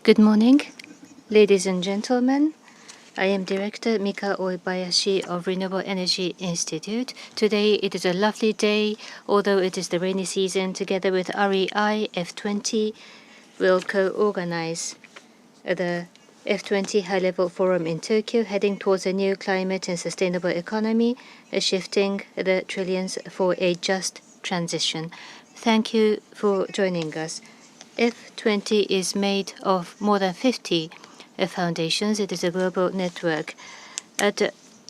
Good morning, ladies and gentlemen. I am Director Mika Oibayashi of Renewable Energy Institute. Today it is a lovely day, although it is the rainy season. Together with REI, F20 will co-organize the F20 High-Level Forum in Tokyo, heading towards a new climate and sustainable economy, shifting the trillions for a just transition. Thank you for joining us. F20 is made of more than 50 foundations. It is a global network. At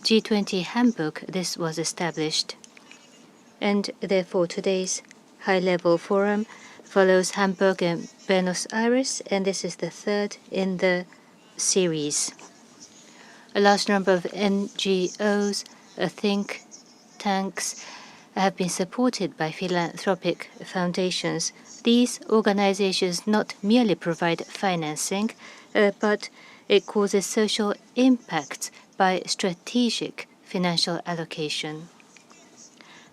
G20 Hamburg, this was established. And therefore, today's high-level forum follows Hamburg and Buenos Aires, and this is the third in the series. A large number of NGOs, think tanks, have been supported by philanthropic foundations. These organizations not merely provide financing, but it causes social impact by strategic financial allocation.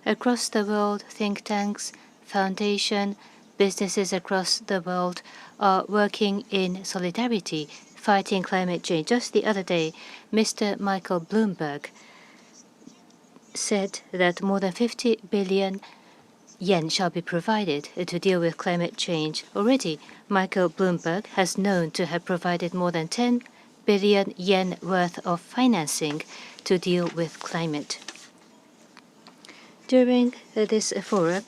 Across the world, think tanks, foundations, businesses across the world are working in solidarity, fighting climate change. Just the other day, Mr. Michael Bloomberg said that more than 50 billion yen shall be provided to deal with climate change. Already, Michael Bloomberg has known to have provided more than 10 billion yen worth of financing to deal with climate. During this forum,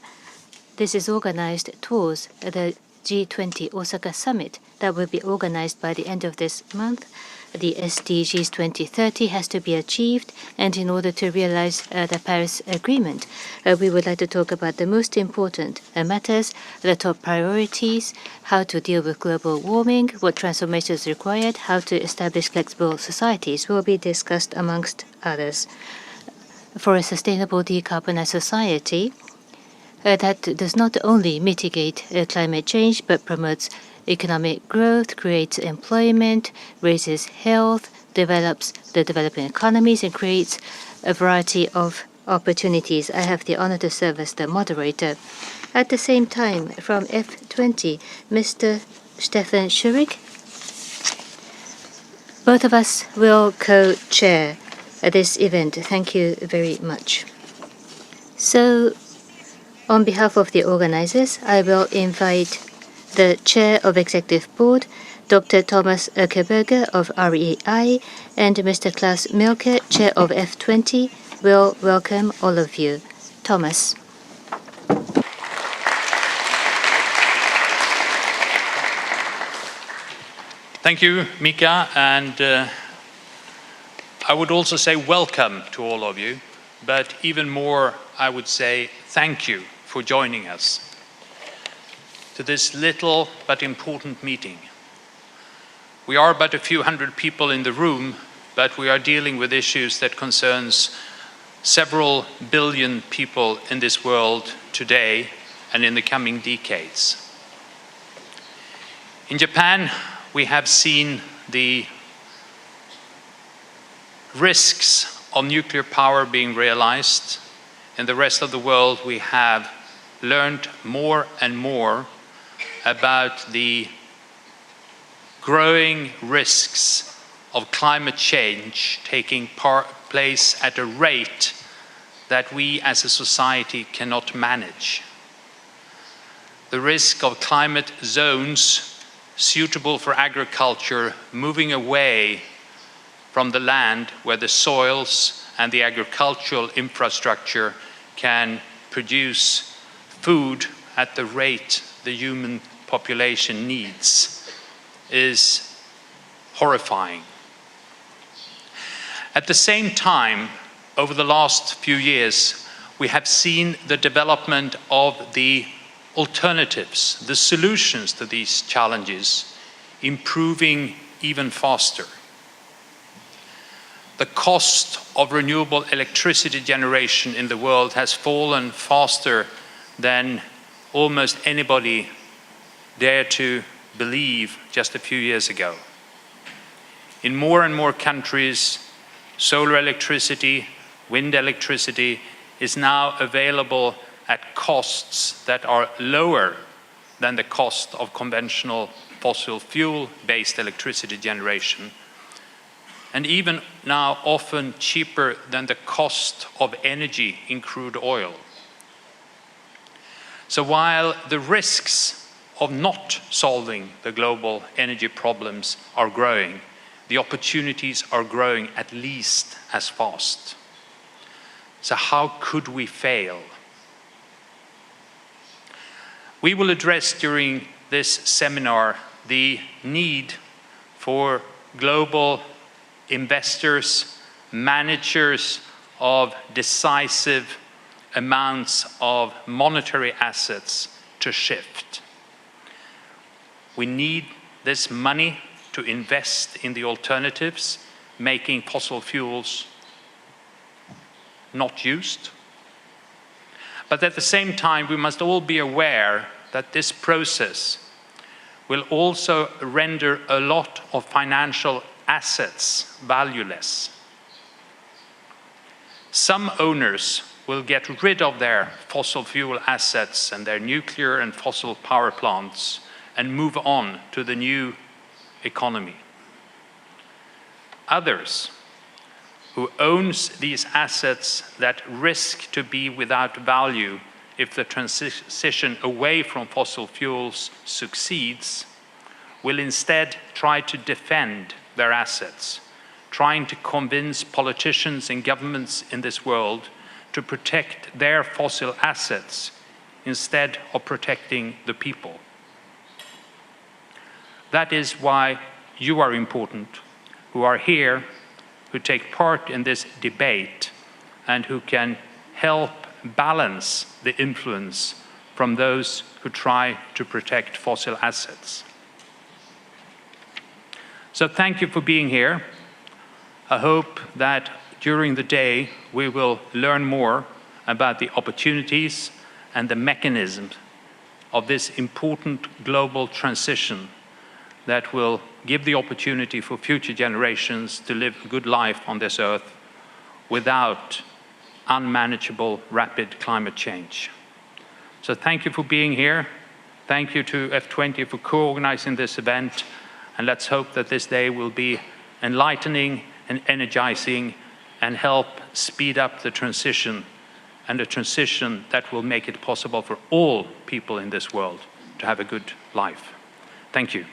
this is organized towards the G20 Osaka Summit that will be organized by the end of this month. The SDGs 2030 has to be achieved, and in order to realize the Paris Agreement, we would like to talk about the most important matters, the top priorities, how to deal with global warming, what transformation is required, how to establish flexible societies will be discussed amongst others. For a sustainable decarbonized society that does not only mitigate climate change but promotes economic growth, creates employment, raises health, develops the developing economies, and creates a variety of opportunities. I have the honor to serve as the moderator. At the same time, from F20, Mr. Stefan Schurig, both of us will co-chair this event. Thank you very much. So, on behalf of the organizers, I will invite the Chair of Executive Board, Dr. Thomas Oekeberger of REI, and Mr. Klaus Milke, Chair of F20, will welcome all of you. Thomas. Thank you, Mika, and I would also say welcome to all of you, but even more, I would say thank you for joining us to this little but important meeting. We are but a few hundred people in the room, but we are dealing with issues that concerns several billion people in this world today and in the coming decades. In Japan, we have seen the risks of nuclear power being realized. In the rest of the world, we have learned more and more about the growing risks of climate change taking place at a rate that we as a society cannot manage. The risk of climate zones suitable for agriculture moving away from the land where the soils and the agricultural infrastructure can produce food at the rate the human population needs is horrifying. At the same time, over the last few years, we have seen the development of the alternatives, the solutions to these challenges, improving even faster. The cost of renewable electricity generation in the world has fallen faster than almost anybody dared to believe just a few years ago. In more and more countries, solar electricity, wind electricity is now available at costs that are lower than the cost of conventional fossil fuel-based electricity generation, and even now often cheaper than the cost of energy in crude oil. So while the risks of not solving the global energy problems are growing, the opportunities are growing at least as fast. So how could we fail? We will address during this seminar the need for global investors, managers of decisive amounts of monetary assets to shift. We need this money to invest in the alternatives, making fossil fuels not used. But at the same time, we must all be aware that this process will also render a lot of financial assets valueless. Some owners will get rid of their fossil fuel assets and their nuclear and fossil power plants and move on to the new economy. Others who owns these assets that risk to be without value if the transition away from fossil fuels succeeds, will instead try to defend their assets, trying to convince politicians and governments in this world to protect their fossil assets instead of protecting the people. That is why you are important, who are here, who take part in this debate, and who can help balance the influence from those who try to protect fossil assets. So thank you for being here. I hope that during the day we will learn more about the opportunities and the mechanisms of this important global transition that will give the opportunity for future generations to live a good life on this earth without unmanageable rapid climate change. So thank you for being here. Thank you to F20 for co-organizing this event, and let's hope that this day will be enlightening and energizing and help speed up the transition, and a transition that will make it possible for all people in this world to have a good life. Thank you.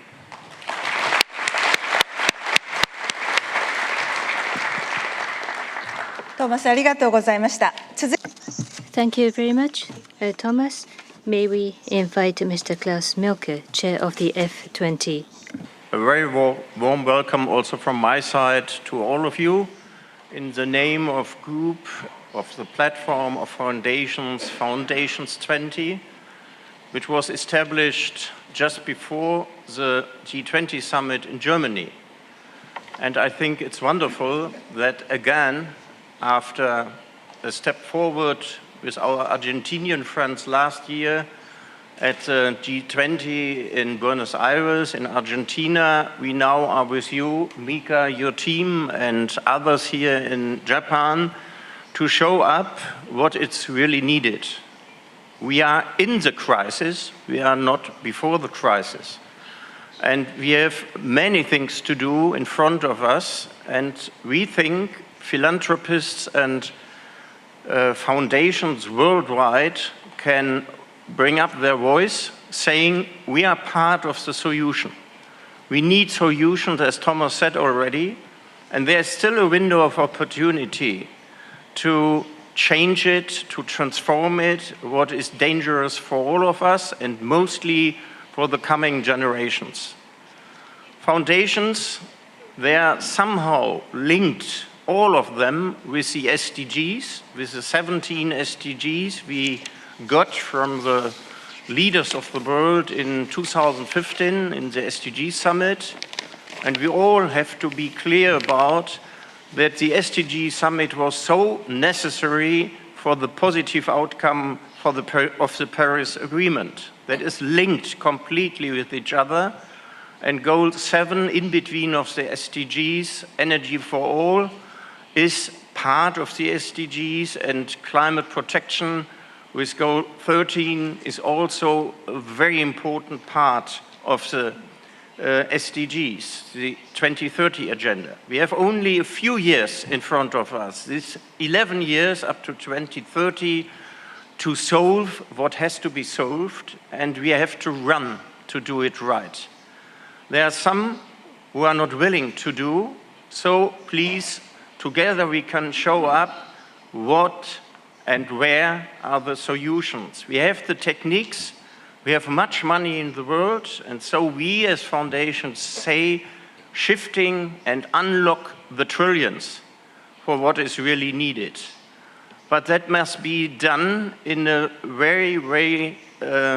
Thank you very much, Thomas. May we invite Mr. Klaus Mielke, Chair of the F20. A very warm welcome also from my side to all of you. In the name of group of the platform of foundations, Foundations 20, which was established just before the G20 summit in Germany. And I think it's wonderful that again, after a step forward with our Argentinian friends last year at the G20 in Buenos Aires in Argentina, we now are with you, Mika, your team, and others here in Japan to show up what it's really needed. We are in the crisis, we are not before the crisis. And we have many things to do in front of us, and we think philanthropists and foundations worldwide can bring up their voice saying we are part of the solution. We need solutions, as Thomas said already, and there's still a window of opportunity to change it, to transform it, what is dangerous for all of us and mostly for the coming generations. Foundations, they are somehow linked, all of them, with the SDGs, with the 17 SDGs we got from the leaders of the world in 2015 in the SDG summit. And we all have to be clear about that the SDG summit was so necessary for the positive outcome of the Paris Agreement. That is linked completely with each other. And goal 7 in between of the SDGs, energy for all, is part of the SDGs, and climate protection with goal 13 is also a very important part of the SDGs, the 2030 agenda. We have only a few years in front of us, this 11 years up to 2030, to solve what has to be solved, and we have to run to do it right. There are some who are not willing to do, so please, together we can show up what and where are the solutions. We have the techniques, we have much money in the world, and so we as foundations say shifting and unlock the trillions for what is really needed. But that must be done in a very, very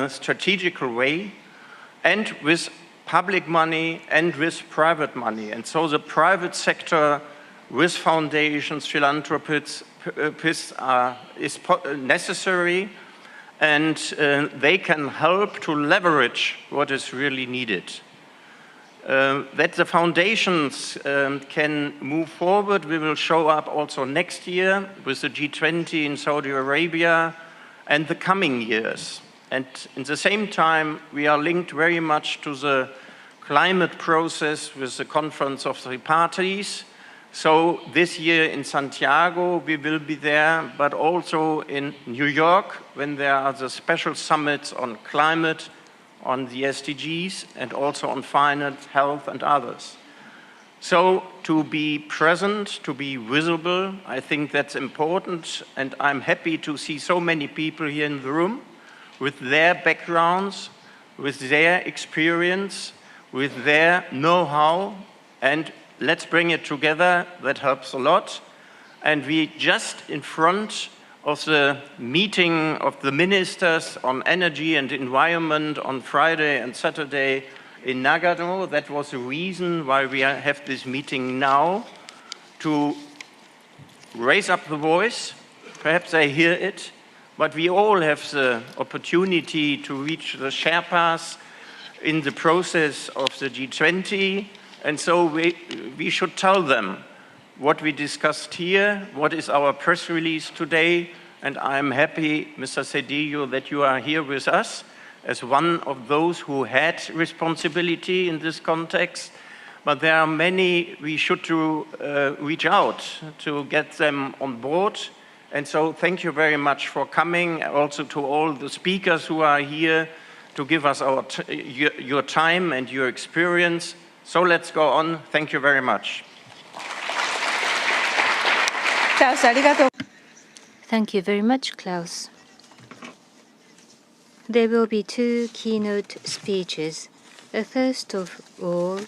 strategical way, and with public money and with private money. And so the private sector with foundations, philanthropists is necessary, and they can help to leverage what is really needed. That the foundations can move forward, we will show up also next year with the G20 in Saudi Arabia and the coming years. And at the same time, we are linked very much to the climate process with the Conference of the Parties. So this year in Santiago, we will be there, but also in New York when there are the special summits on climate, on the SDGs, and also on finance, health, and others. So to be present, to be visible, I think that's important, and I'm happy to see so many people here in the room with their backgrounds, with their experience, with their know-how, and let's bring it together. That helps a lot. And we just in front of the meeting of the ministers on energy and environment on Friday and Saturday in Nagano. That was the reason why we have this meeting now, to raise up the voice. Perhaps they hear it, but we all have the opportunity to reach the Sherpas in the process of the G20. And so we should tell them what we discussed here, what is our press release today, and I'm happy, Mr. Cedillo, that you are here with us as one of those who had responsibility in this context. But there are many we should reach out to get them on board. And so thank you very much for coming, also to all the speakers who are here to give us your time and your experience. So let's go on. Thank you very much. Thank you very much, Klaus. There will be two keynote speeches. First of all,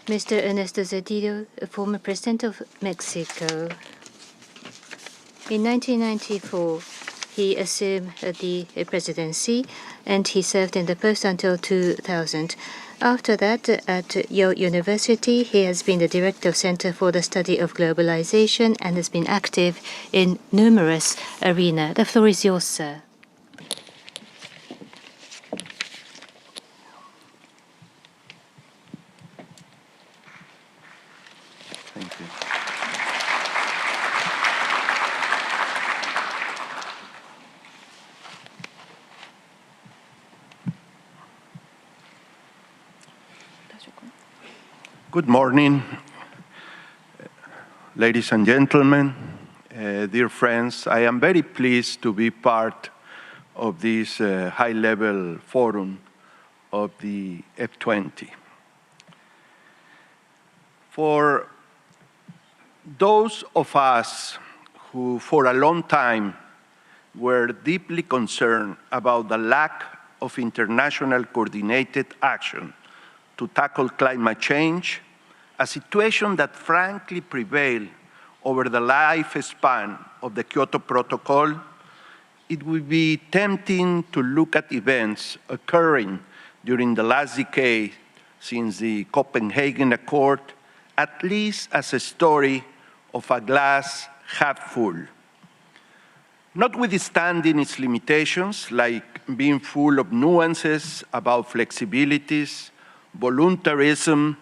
Mr. Ernesto Zedillo, former president of Mexico. In 1994, he assumed the presidency, and he served in the post until 2000. After that, at Yale University, he has been the director of Center for the Study of Globalization and has been active in numerous arenas. The floor is yours, sir. Thank you. Good morning, ladies and gentlemen, dear friends. I am very pleased to be part of this high-level forum of the F20. For those of us who for a long time were deeply concerned about the lack of international coordinated action to tackle climate change, a situation that frankly prevailed over the lifespan of the Kyoto Protocol, it would be tempting to look at events occurring during the last decade since the Copenhagen Accord, at least as a story of a glass half full. Notwithstanding its limitations, like being full of nuances about flexibilities, voluntarism,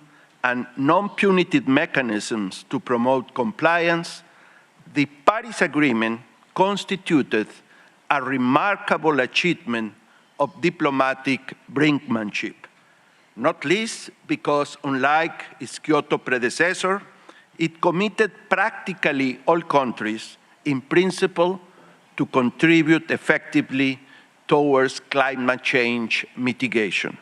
and non-punitive mechanisms to promote compliance, the Paris Agreement constituted a remarkable achievement of diplomatic brinkmanship, not least because, unlike its Kyoto predecessor, it committed practically all countries, in principle, to contribute effectively towards climate change mitigation.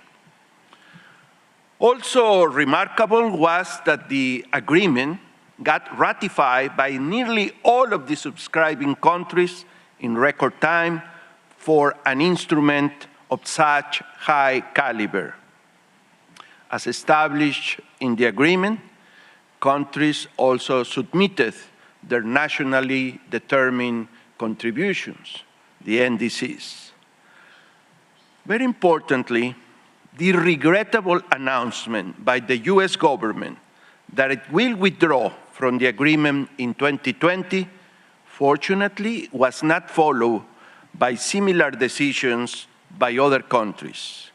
Also remarkable was that the agreement got ratified by nearly all of the subscribing countries in record time for an instrument of such high caliber. As established in the agreement, countries also submitted their nationally determined contributions, the NDCs. Very importantly, the regrettable announcement by the US government that it will withdraw from the agreement in 2020, fortunately, was not followed by similar decisions by other countries.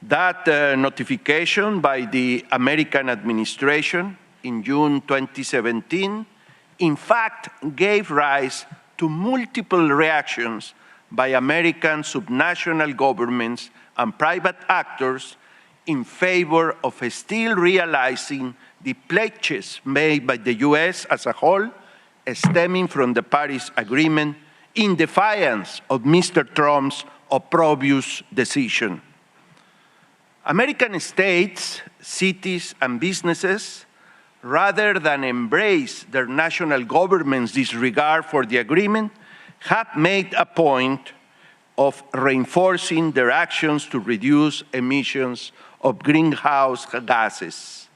That notification by the American administration in June 2017, in fact, gave rise to multiple reactions by American subnational governments and private actors in favor of still realizing the pledges made by the US as a whole, stemming from the Paris Agreement, in defiance of Mr. Trump's opprobrious decision. American states, cities, and businesses, rather than embrace their national government's disregard for the agreement, have made a point of reinforcing their actions to reduce emissions of greenhouse gases.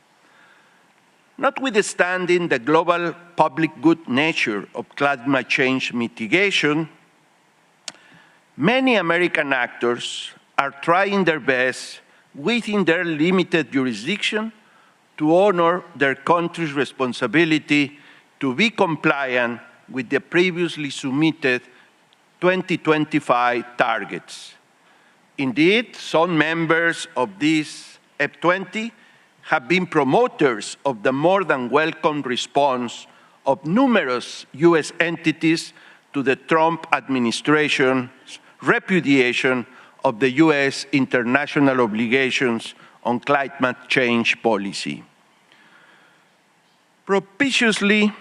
Notwithstanding the global public good nature of climate change mitigation, many American actors are trying their best within their limited jurisdiction to honor their country's responsibility to be compliant with the previously submitted 2025 targets. Indeed, some members of this F20 have been promoters of the more than welcome response of numerous US entities to the Trump administration's repudiation of the US international obligations on climate change policy. Propitiously,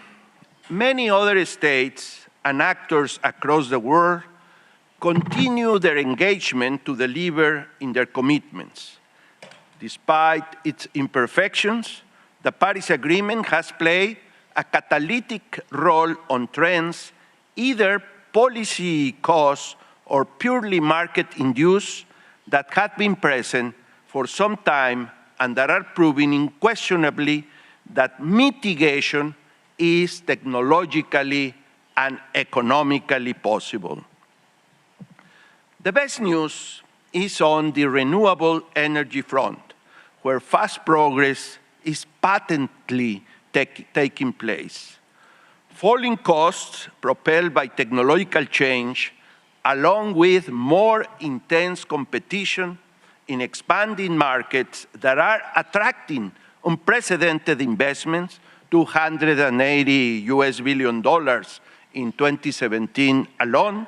many other states and actors across the world continue their engagement to deliver in their commitments. Despite its imperfections, the Paris Agreement has played a catalytic role on trends, either policy-caused or purely market-induced, that have been present for some time and that are proving unquestionably that mitigation is technologically and economically possible. The best news is on the renewable energy front, where fast progress is patently taking place. Falling costs propelled by technological change, along with more intense competition in expanding markets that are attracting unprecedented investments, $280 billion in 2017 alone,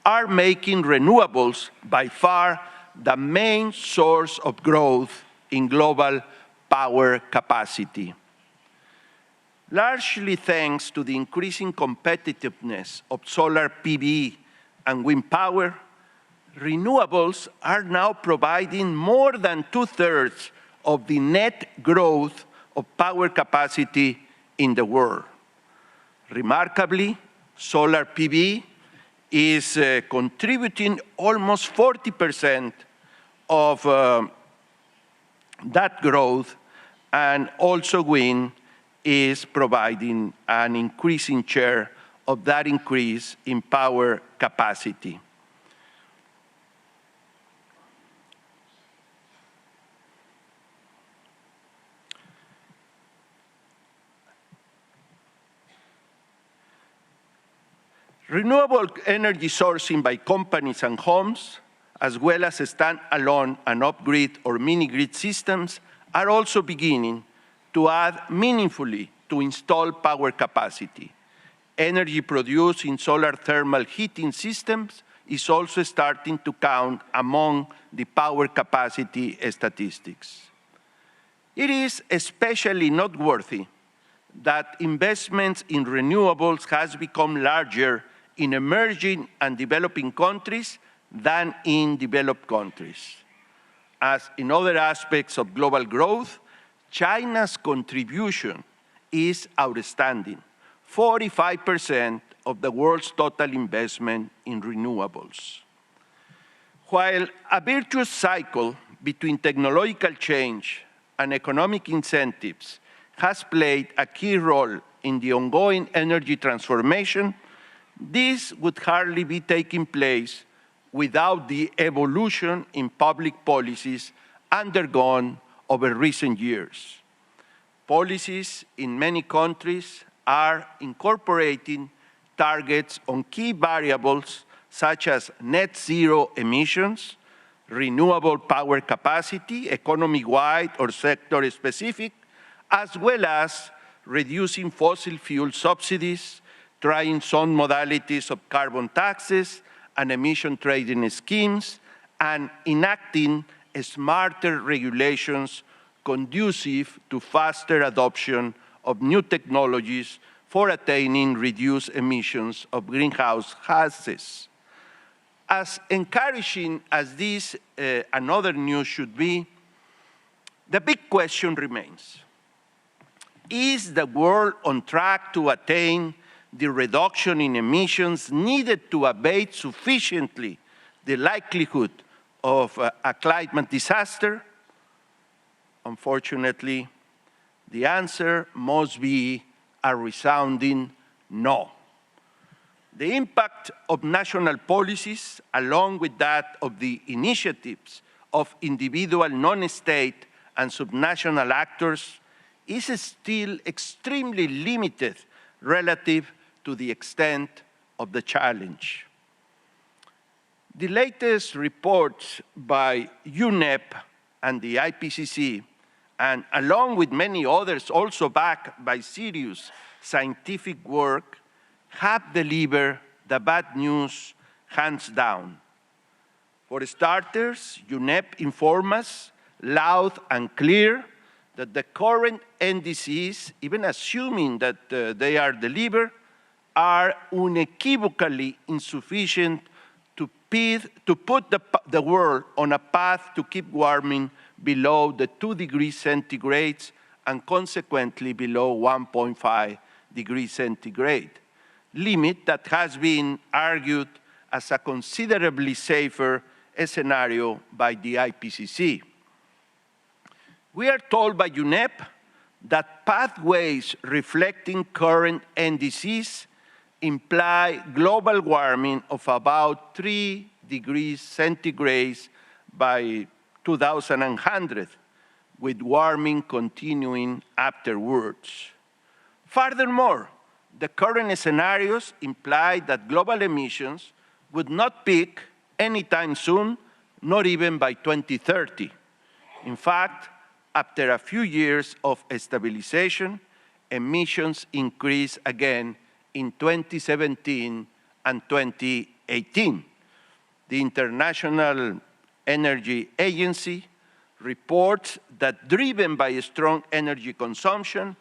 are making renewables by far the main source of growth in global power capacity. Largely thanks to the increasing competitiveness of solar PV and wind power, renewables are now providing more than 2/3 of the net growth of power capacity in the world. Remarkably, solar PV is contributing almost 40% of that growth, and also wind is providing an increasing share of that increase in power capacity. Renewable energy sourcing by companies and homes, as well as stand-alone and off-grid or mini-grid systems, are also beginning to add meaningfully to installed power capacity. Energy produced in solar thermal heating systems is also starting to count among the power capacity statistics. It is especially noteworthy that investments in renewables has become larger in emerging and developing countries than in developed countries. As in other aspects of global growth, China's contribution is outstanding, 45% of the world's total investment in renewables. While a virtuous cycle between technological change and economic incentives has played a key role in the ongoing energy transformation, this would hardly be taking place without the evolution in public policies undergone over recent years. Policies in many countries are incorporating targets on key variables such as net zero emissions, renewable power capacity, economy-wide or sector-specific, as well as reducing fossil fuel subsidies, trying some modalities of carbon taxes and emission trading schemes, and enacting smarter regulations conducive to faster adoption of new technologies for attaining reduced emissions of greenhouse gases. As encouraging as this and other news should be, the big question remains. Is the world on track to attain the reduction in emissions needed to abate sufficiently the likelihood of a climate disaster? Unfortunately, the answer must be a resounding no. The impact of national policies, along with that of the initiatives of individual non-state and subnational actors, is still extremely limited relative to the extent of the challenge. The latest reports by UNEP and the IPCC, and along with many others also backed by serious scientific work, have delivered the bad news hands down. For starters, UNEP informs us loud and clear that the current NDCs, even assuming that they are delivered, are unequivocally insufficient to put the world on a path to keep warming below the 2 degrees centigrade and consequently below 1.5 degrees centigrade, limit that has been argued as a considerably safer scenario by the IPCC. We are told by UNEP that pathways reflecting current NDCs imply global warming of about 3 degrees centigrade by 2100, with warming continuing afterwards. Furthermore, the current scenarios imply that global emissions would not peak anytime soon, not even by 2030. In fact, after a few years of stabilization, emissions increase again in 2017 and 2018. The International Energy Agency reports that driven by strong energy consumption,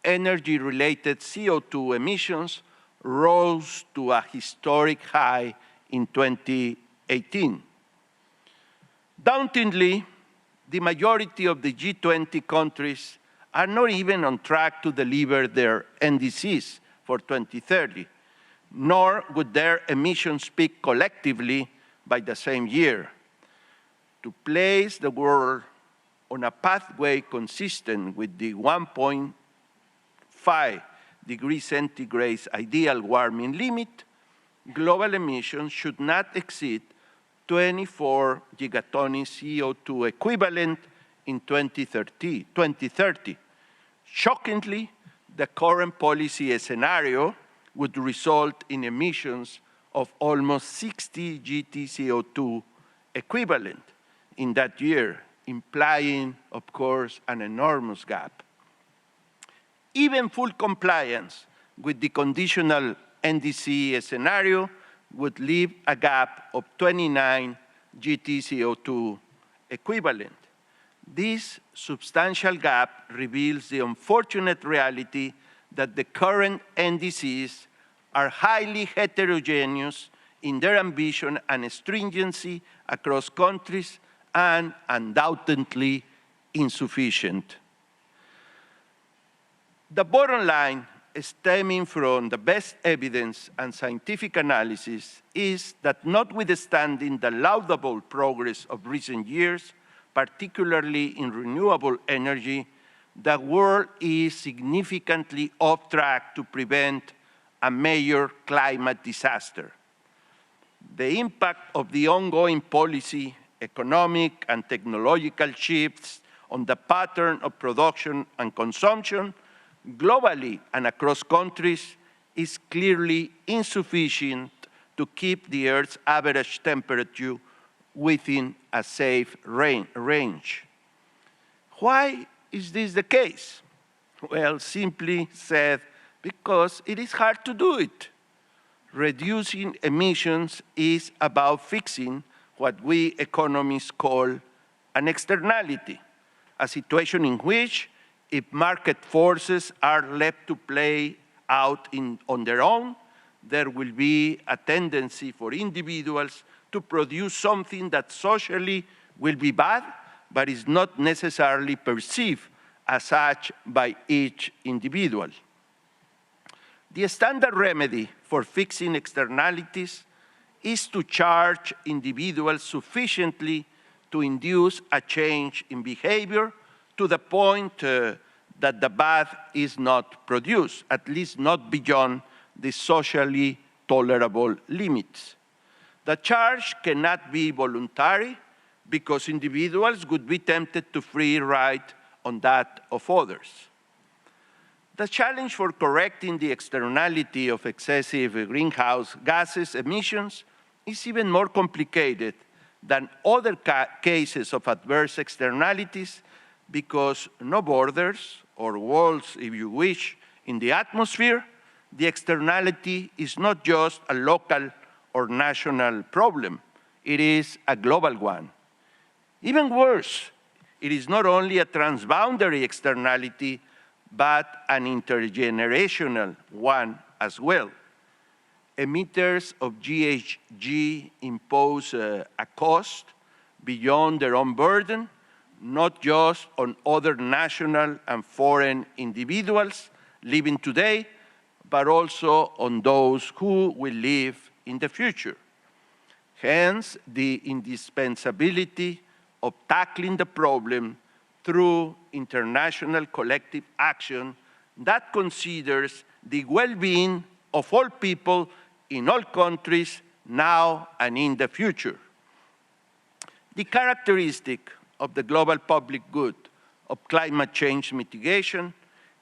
energy-related CO2 emissions rose to a historic high in 2018. Dauntingly, the majority of the G20 countries are not even on track to deliver their NDCs for 2030, nor would their emissions peak collectively by the same year. To place the world on a pathway consistent with the 1.5 degrees centigrade ideal warming limit, global emissions should not exceed 24 gigatons CO2 equivalent in 2030. Shockingly, the current policy scenario would result in emissions of almost 60 GT CO2 equivalent in that year, implying, of course, an enormous gap. Even full compliance with the conditional NDC scenario, would leave a gap of 29 GTCO2 equivalent. This substantial gap reveals the unfortunate reality that the current NDCs are highly heterogeneous in their ambition and stringency across countries and undoubtedly insufficient. The bottom line, stemming from the best evidence and scientific analysis, is that notwithstanding the laudable progress of recent years, particularly in renewable energy, the world is significantly off track to prevent a major climate disaster. The impact of the ongoing policy, economic, and technological shifts on the pattern of production and consumption globally and across countries is clearly insufficient to keep the Earth's average temperature within a safe range. Why is this the case? Well, simply said, because it is hard to do it. Reducing emissions is about fixing what we economists call an externality, a situation in which, if market forces are left to play out on their own, there will be a tendency for individuals to produce something that socially will be bad, but is not necessarily perceived as such by each individual. The standard remedy for fixing externalities is to charge individuals sufficiently to induce a change in behavior to the point that the bad is not produced, at least not beyond the socially tolerable limits. The charge cannot be voluntary because individuals would be tempted to free ride on that of others. The challenge for correcting the externality of excessive greenhouse gases emissions is even more complicated than other cases of adverse externalities because no borders or walls, if you wish, in the atmosphere. The externality is not just a local or national problem. It is a global one. Even worse, it is not only a transboundary externality, but an intergenerational one as well. Emitters of GHG impose a cost beyond their own burden, not just on other national and foreign individuals living today, but also on those who will live in the future. Hence, the indispensability of tackling the problem through international collective action that considers the well-being of all people in all countries now and in the future. The characteristic of the global public good of climate change mitigation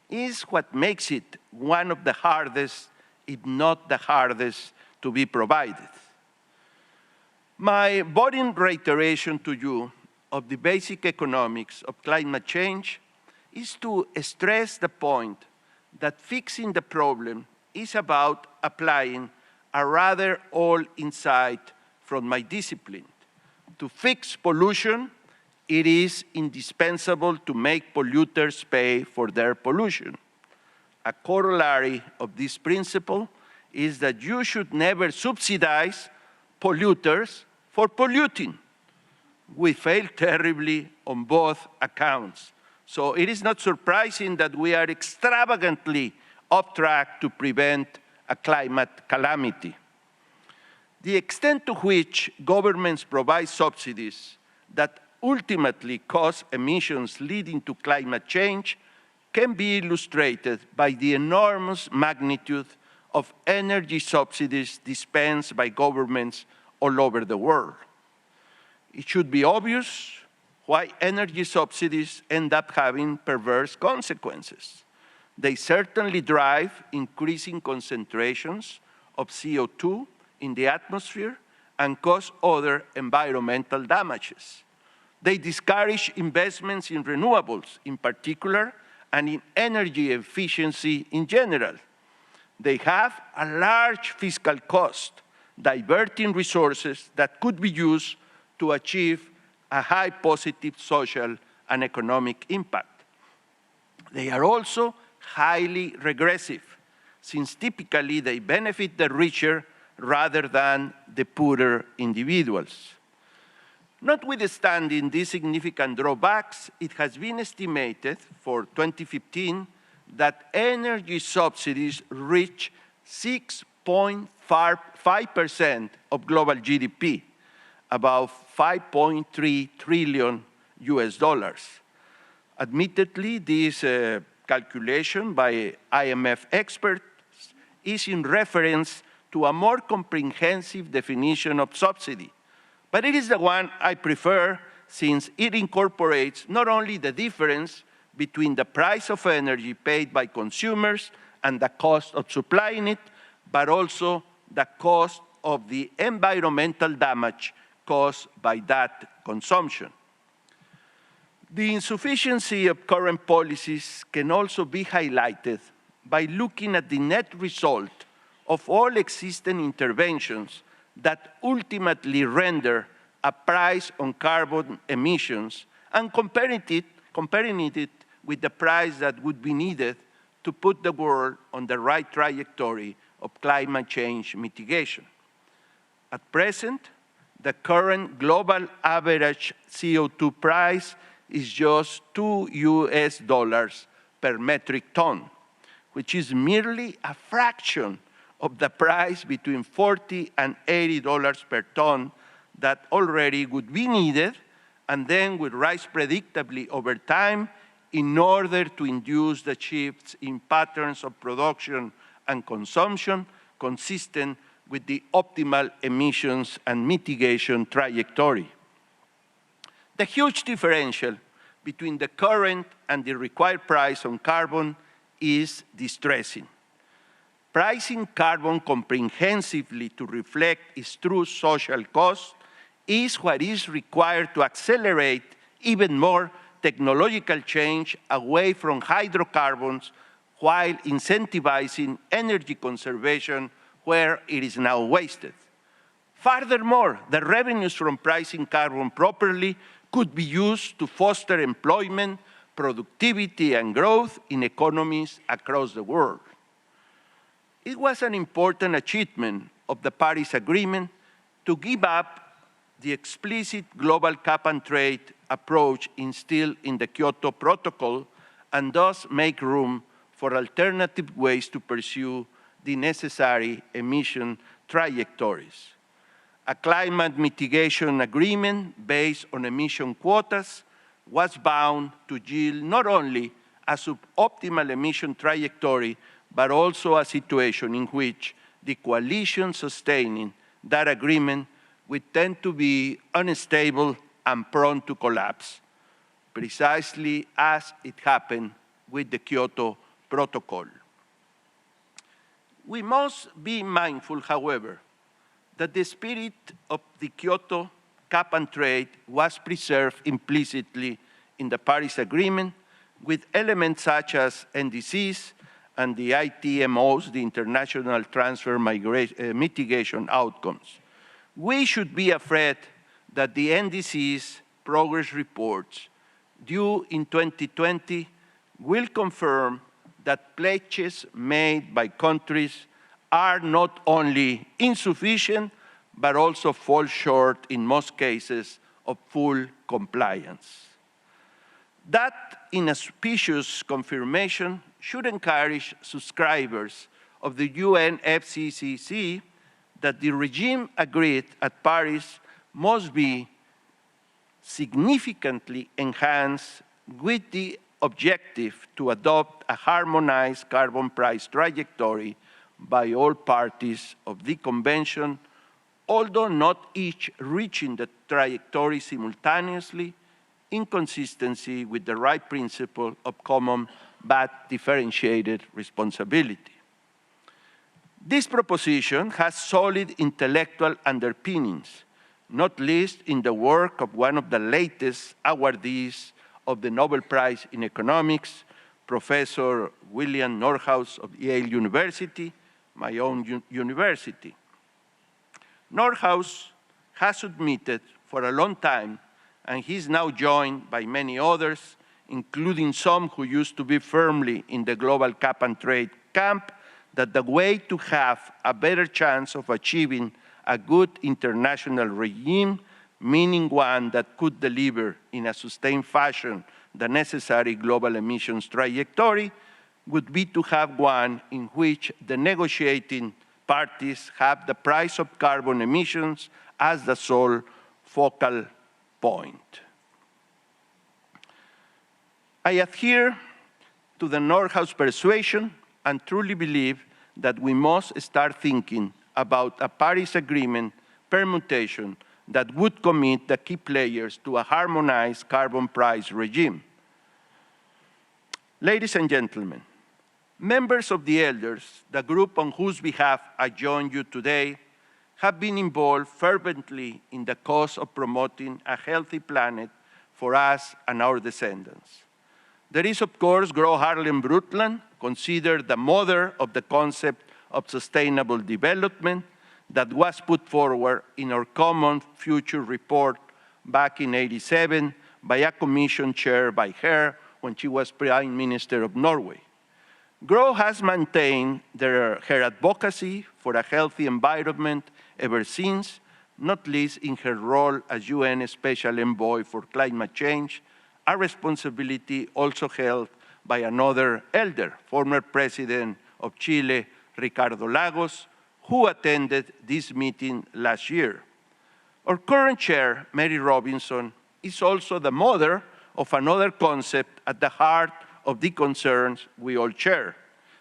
is what makes it one of the hardest, if not the hardest, to be provided. My boring reiteration to you of the basic economics of climate change is to stress the point that fixing the problem is about applying a rather old insight from my discipline. To fix pollution, it is indispensable to make polluters pay for their pollution. A corollary of this principle is that you should never subsidize polluters for polluting. We fail terribly on both accounts. So it is not surprising that we are extravagantly off track to prevent a climate calamity. The extent to which governments provide subsidies that ultimately cause emissions leading to climate change can be illustrated by the enormous magnitude of energy subsidies dispensed by governments all over the world. It should be obvious why energy subsidies end up having perverse consequences. They certainly drive increasing concentrations of CO2 in the atmosphere and cause other environmental damages. They discourage investments in renewables in particular and in energy efficiency in general. They have a large fiscal cost, diverting resources that could be used to achieve a high positive social and economic impact. They are also highly regressive, since typically they benefit the richer rather than the poorer individuals. Notwithstanding these significant drawbacks, it has been estimated for 2015 that energy subsidies reach 6.5% of global GDP, about 5.3 trillion US dollars. Admittedly, this calculation by IMF experts is in reference to a more comprehensive definition of subsidy, but it is the one I prefer since it incorporates not only the difference between the price of energy paid by consumers and the cost of supplying it, but also the cost of the environmental damage caused by that consumption. The insufficiency of current policies can also be highlighted by looking at the net result of all existing interventions that ultimately render a price on carbon emissions and comparing it with the price that would be needed to put the world on the right trajectory of climate change mitigation. At present, the current global average CO2 price is just $2 US per metric ton, which is merely a fraction of the price between $40 and $80 per ton that already would be needed and then would rise predictably over time in order to induce the shifts in patterns of production and consumption consistent with the optimal emissions and mitigation trajectory. The huge differential between the current and the required price on carbon is distressing. Pricing carbon comprehensively to reflect its true social cost is what is required to accelerate even more technological change away from hydrocarbons while incentivizing energy conservation where it is now wasted. Furthermore, the revenues from pricing carbon properly could be used to foster employment, productivity, and growth in economies across the world. It was an important achievement of the Paris Agreement to give up the explicit global cap-and-trade approach instilled in the Kyoto Protocol and thus make room for alternative ways to pursue the necessary emission trajectories. A climate mitigation agreement based on emission quotas was bound to yield not only a suboptimal emission trajectory, but also a situation in which the coalition sustaining that agreement would tend to be unstable and prone to collapse, precisely as it happened with the Kyoto Protocol. We must be mindful, however, that the spirit of the Kyoto cap-and-trade was preserved implicitly in the Paris Agreement with elements such as NDCs and the ITMOs, the International Transfer Mitigation Outcomes. We should be afraid that the NDCs progress reports due in 2020 will confirm that pledges made by countries are not only insufficient, but also fall short in most cases of full compliance. That inauspicious confirmation should encourage subscribers of the UNFCCC that the regime agreed at Paris must be significantly enhanced with the objective to adopt a harmonized carbon price trajectory by all parties of the Convention, although not each reaching the trajectory simultaneously, in consistency with the right principle of common but differentiated responsibility. This proposition has solid intellectual underpinnings, not least in the work of one of the latest awardees of the Nobel Prize in Economics, Professor William Nordhaus of Yale University, my own university. Nordhaus has submitted for a long time, and he's now joined by many others, including some who used to be firmly in the global cap and trade camp, that the way to have a better chance of achieving a good international regime, meaning one that could deliver in a sustained fashion the necessary global emissions trajectory, would be to have one in which the negotiating parties have the price of carbon emissions as the sole focal point. I adhere to the Nordhaus persuasion and truly believe that we must start thinking about a Paris Agreement permutation that would commit the key players to a harmonized carbon price regime. Ladies and gentlemen, members of the elders, the group on whose behalf I join you today, have been involved fervently in the cause of promoting a healthy planet for us and our descendants. There is, of course, Gro Harlem Brundtland, considered the mother of the concept of sustainable development that was put forward in our common future report back in '87 by a commission chaired by her when she was Prime Minister of Norway. Gro has maintained her advocacy for a healthy environment ever since, not least in her role as UN Special Envoy for Climate Change, a responsibility also held by another elder, former President of Chile, Ricardo Lagos, who attended this meeting last year. Our current chair, Mary Robinson, is also the mother of another concept at the heart of the concerns we all share,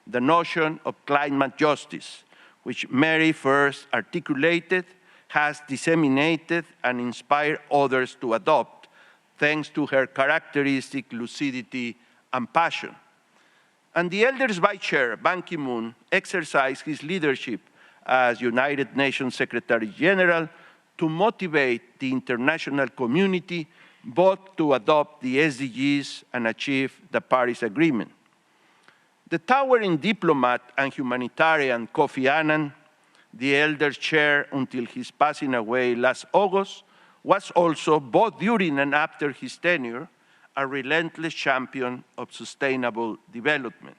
the notion of climate justice, which Mary first articulated, has disseminated, and inspired others to adopt, thanks to her characteristic lucidity and passion. And the elders Vice Chair, Ban Ki-moon, exercised his leadership as United Nations Secretary General to motivate the international community both to adopt the SDGs and achieve the Paris Agreement. The towering diplomat and humanitarian Kofi Annan, the elders chair until his passing away last August, was also, both during and after his tenure, a relentless champion of sustainable development.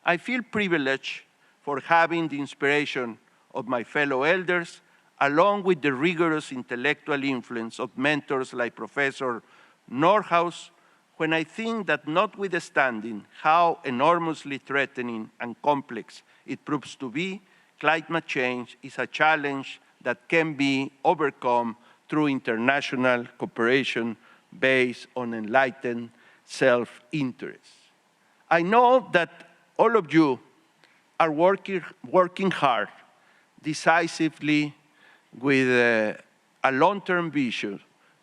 I feel privileged for having the inspiration of my fellow elders, along with the rigorous intellectual influence of mentors like Professor Nordhaus, when I think that notwithstanding how enormously threatening and complex it proves to be, climate change is a challenge that can be overcome through international cooperation based on enlightened self-interest. I know that all of you are working hard, decisively, with a long-term vision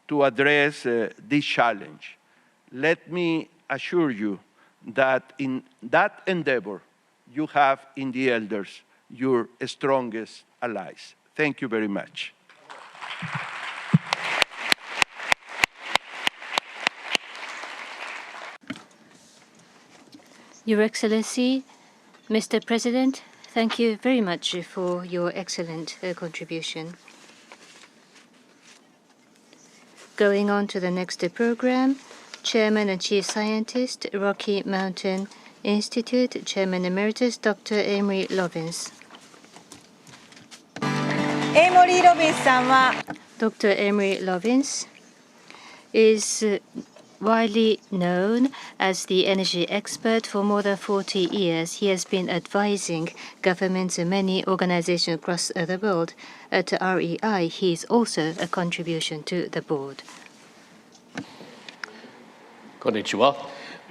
to address this challenge. Let me assure you that in that endeavor, you have in the elders your strongest allies. Thank you very much. Your Excellency, Mr. President, thank you very much for your excellent contribution. Going on to the next program, Chairman and Chief Scientist, Rocky Mountain Institute, Chairman Emeritus, Dr. Amory Lovins. Dr. Amory Lovins is widely known as the energy expert for more than 40 years. He has been advising governments and many organizations across the world. At REI, he is also a contribution to the board. Konnichiwa.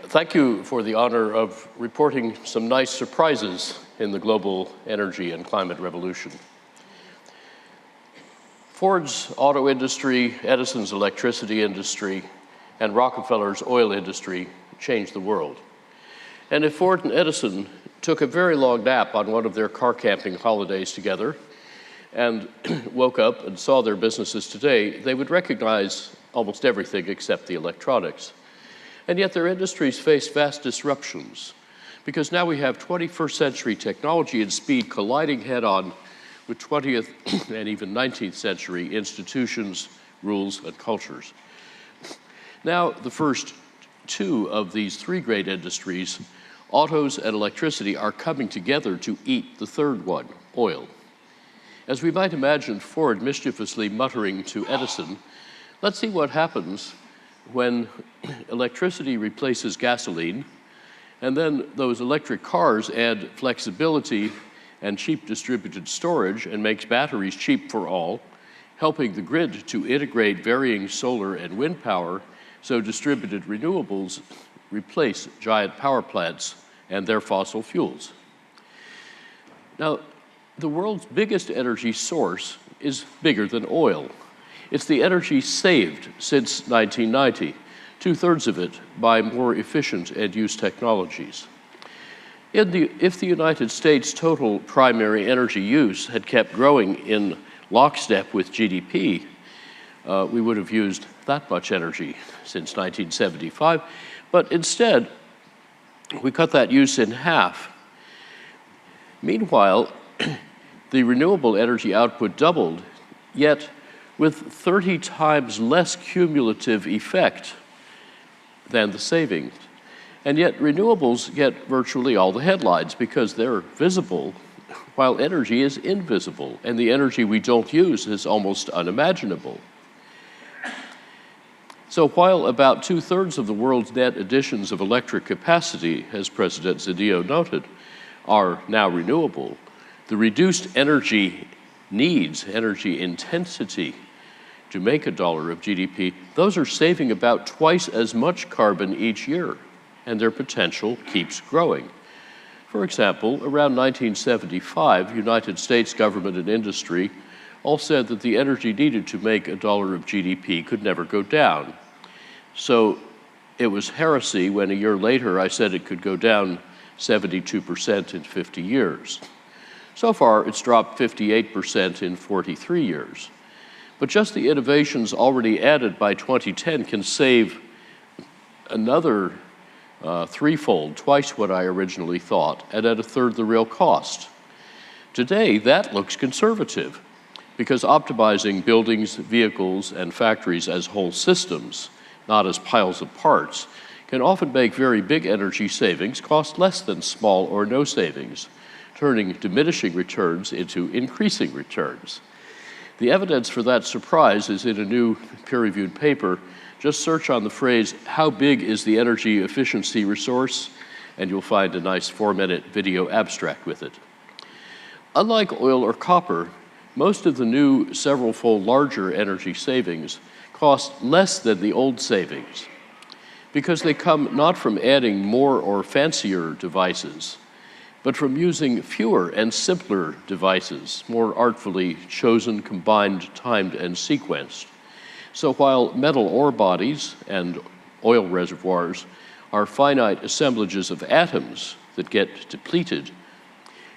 Thank you for the honor of reporting some nice surprises in the global energy and climate revolution. Ford's auto industry, Edison's electricity industry, and Rockefeller's oil industry changed the world. And if Ford and Edison took a very long nap on one of their car camping holidays together and woke up and saw their businesses today, they would recognize almost everything except the electronics. And yet their industries face vast disruptions because now we have 21st century technology and speed colliding head-on with 20th and even 19th century institutions, rules, and cultures. Now, the first two of these three great industries, autos and electricity, are coming together to eat the third one, oil. As we might imagine Ford mischievously muttering to Edison, let's see what happens when electricity replaces gasoline, and then those electric cars add flexibility and cheap distributed storage and makes batteries cheap for all, helping the grid to integrate varying solar and wind power so distributed renewables replace giant power plants and their fossil fuels. Now, the world's biggest energy source is bigger than oil. It's the energy saved since 1990, 2/3 of it by more efficient end-use technologies. If the United States' total primary energy use had kept growing in lockstep with GDP, we would have used that much energy since 1975, but instead, we cut that use in half. Meanwhile, the renewable energy output doubled, yet with 30 times less cumulative effect than the savings. And yet renewables get virtually all the headlines because they're visible, while energy is invisible, and the energy we don't use is almost unimaginable. So while about 2/3 of the world's net additions of electric capacity, as President Zedillo noted, are now renewable, the reduced energy needs, energy intensity to make $1 of GDP, those are saving about twice as much carbon each year, and their potential keeps growing. For example, around 1975, United States government and industry all said that the energy needed to make $1 of GDP could never go down. So it was heresy when a year later I said it could go down 72% in 50 years. So far, it's dropped 58% in 43 years. But just the innovations already added by 2010 can save another threefold, twice what I originally thought, and at 1/3 the real cost. Today, that looks conservative, because optimizing buildings, vehicles, and factories as whole systems, not as piles of parts, can often make very big energy savings cost less than small or no savings, turning diminishing returns into increasing returns. The evidence for that surprise is in a new peer-reviewed paper. Just search on the phrase, "How big is the energy efficiency resource?" and you'll find a nice 4-minute video abstract with it. Unlike oil or copper, most of the new several-fold larger energy savings cost less than the old savings because they come not from adding more or fancier devices, but from using fewer and simpler devices, more artfully chosen, combined, timed, and sequenced. So while metal ore bodies and oil reservoirs are finite assemblages of atoms that get depleted,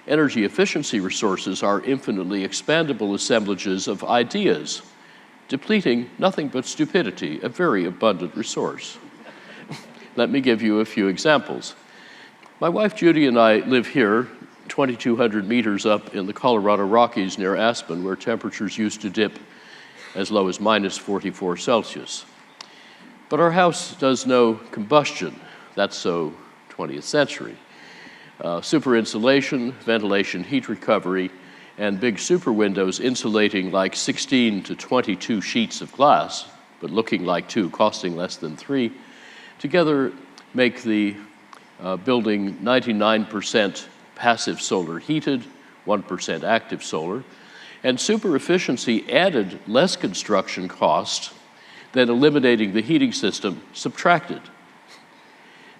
energy efficiency resources are infinitely expandable assemblages of ideas, depleting nothing but stupidity, a very abundant resource. Let me give you a few examples. My wife Judy and I live here, 2,200 meters up in the Colorado Rockies near Aspen, where temperatures used to dip as low as -44 Celsius. But our house does no combustion. That's so 20th century. Super insulation, ventilation, heat recovery, and big super windows insulating like 16 to 22 sheets of glass, but looking like 2, costing less than 3, together make the building 99% passive solar heated, 1% active solar, and super efficiency added less construction cost than eliminating the heating system subtracted,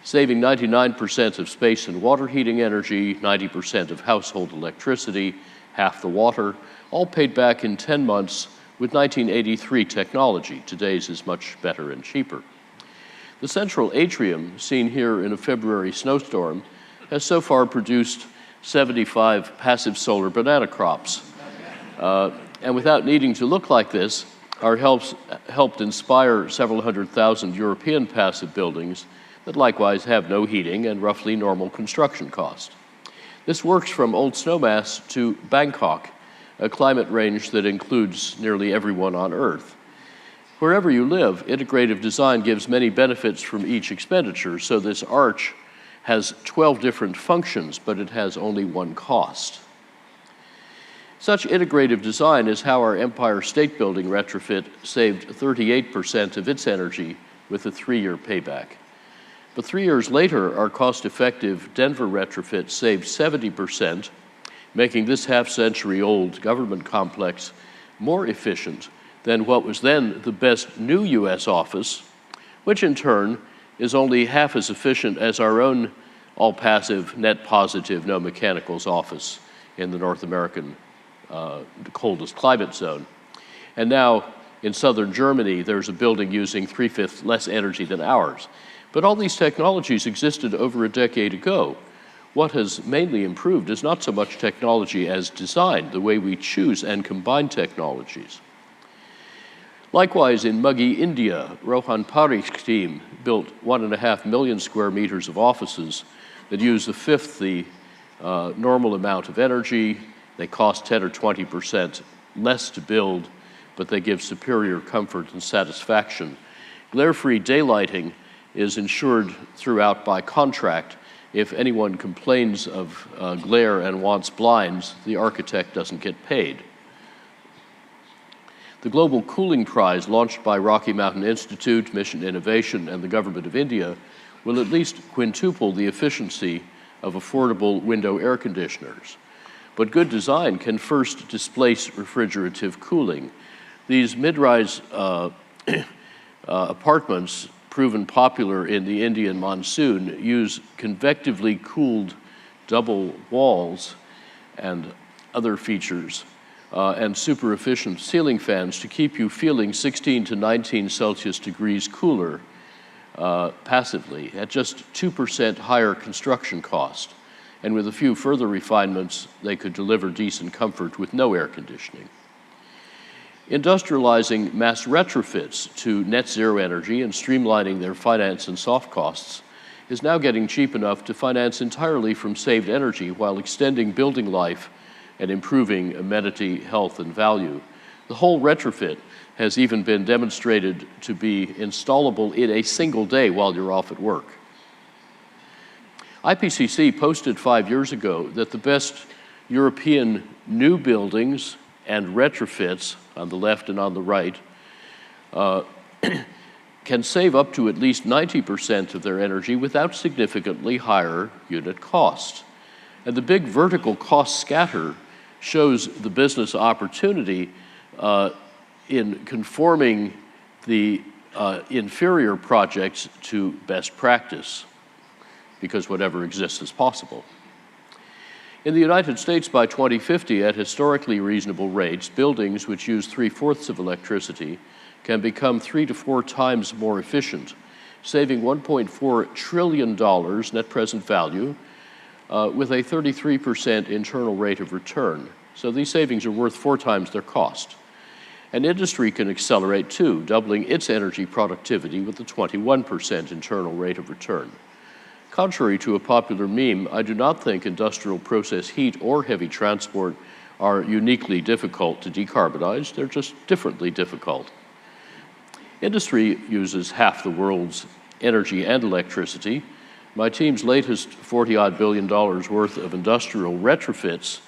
saving 99% of space and water heating energy, 90% of household electricity, half the water, all paid back in 10 months with 1983 technology. Today's is much better and cheaper. The central atrium, seen here in a February snowstorm, has so far produced 75 passive solar banana crops. And without needing to look like this, our helped inspire several 100,000 European passive buildings that likewise have no heating and roughly normal construction cost. This works from Old Snowmass to Bangkok, a climate range that includes nearly everyone on Earth. Wherever you live, integrative design gives many benefits from each expenditure, so this arch has 12 different functions, but it has only one cost. Such integrative design is how our Empire State Building retrofit saved 38% of its energy with a 3-year payback. But 3 years later, our cost-effective Denver retrofit saved 70%, making this half-century-old government complex more efficient than what was then the best new US office, which in turn is only half as efficient as our own all-passive, net-positive, no mechanicals office in the North American coldest climate zone. And now in southern Germany, there's a building using 3/5 less energy than ours. But all these technologies existed over a decade ago. What has mainly improved is not so much technology as design, the way we choose and combine technologies. Likewise, in muggy India, Rohan Parikh's team built 1.5 million square meters of offices that use a fifth the normal amount of energy. They cost 10 or 20% less to build, but they give superior comfort and satisfaction. Glare-free daylighting is ensured throughout by contract. If anyone complains of glare and wants blinds, the architect doesn't get paid. The Global Cooling Prize, launched by Rocky Mountain Institute, Mission Innovation, and the Government of India, will at least quintuple the efficiency of affordable window air conditioners. But good design can first displace refrigerative cooling. These mid-rise apartments, proven popular in the Indian monsoon, use convectively cooled double walls and other features, and super efficient ceiling fans to keep you feeling 16 to 19 Celsius degrees cooler passively at just 2% higher construction cost. And with a few further refinements, they could deliver decent comfort with no air conditioning. Industrializing mass retrofits to net zero energy and streamlining their finance and soft costs is now getting cheap enough to finance entirely from saved energy while extending building life and improving amenity, health, and value. The whole retrofit has even been demonstrated to be installable in a single day while you're off at work. IPCC posted 5 years ago that the best European new buildings and retrofits, on the left and on the right, can save up to at least 90% of their energy without significantly higher unit cost. And the big vertical cost scatter shows the business opportunity in conforming the inferior projects to best practice, because whatever exists is possible. In the United States, by 2050, at historically reasonable rates, buildings which use 3/4 of electricity can become 3 to 4 times more efficient, saving $1.4 trillion net present value with a 33% internal rate of return. So these savings are worth 4 times their cost. And industry can accelerate too, doubling its energy productivity with a 21% internal rate of return. Contrary to a popular meme, I do not think industrial process heat or heavy transport are uniquely difficult to decarbonize. They're just differently difficult. Industry uses half the world's energy and electricity. My team's latest $40-odd billion worth of industrial retrofits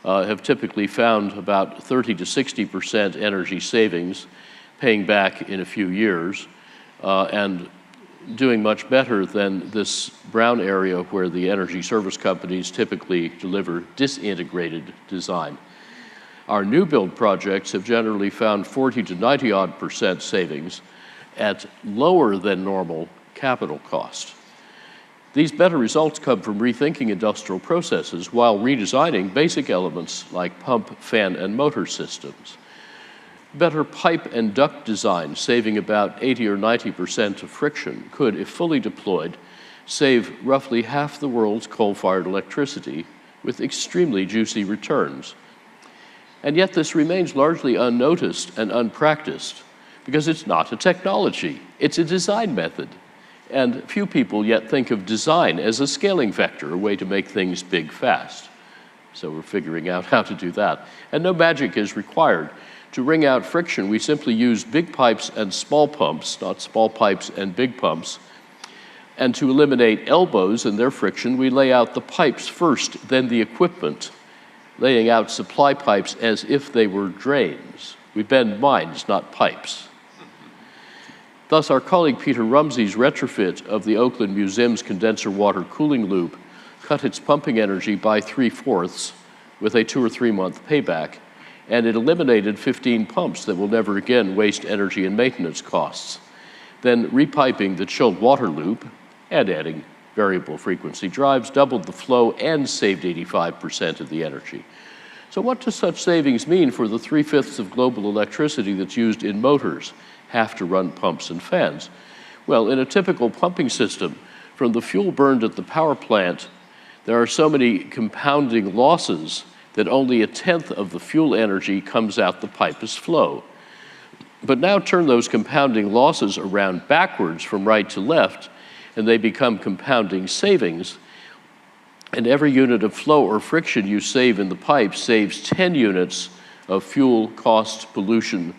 have typically found about 30 to 60% energy savings, paying back in a few years, and doing much better than this brown area where the energy service companies typically deliver disintegrated design. Our new build projects have generally found 40 to 90-odd% savings at lower than normal capital cost. These better results come from rethinking industrial processes while redesigning basic elements like pump, fan, and motor systems. Better pipe and duct design, saving about 80 or 90% of friction, could, if fully deployed, save roughly half the world's coal-fired electricity with extremely juicy returns. And yet this remains largely unnoticed and unpracticed because it's not a technology, it's a design method. And few people yet think of design as a scaling vector, a way to make things big fast. So we're figuring out how to do that. And no magic is required. To wring out friction, we simply use big pipes and small pumps, not small pipes and big pumps. And to eliminate elbows and their friction, we lay out the pipes first, then the equipment, laying out supply pipes as if they were drains. We bend minds, not pipes. Thus, our colleague Peter Rumsey's retrofit of the Oakland Museum's condenser water cooling loop cut its pumping energy by 3/4 with a 2 or 3 month payback, and it eliminated 15 pumps that will never again waste energy and maintenance costs. Then repiping the chilled water loop and adding variable frequency drives doubled the flow and saved 85% of the energy. So what does such savings mean for the 3/5 of global electricity that's used in motors, have to run pumps and fans? Well, in a typical pumping system, from the fuel burned at the power plant, there are so many compounding losses that only 1/10 of the fuel energy comes out the pipe as flow. But now turn those compounding losses around backwards from right to left, and they become compounding savings. And every unit of flow or friction you save in the pipe saves 10 units of fuel cost, pollution,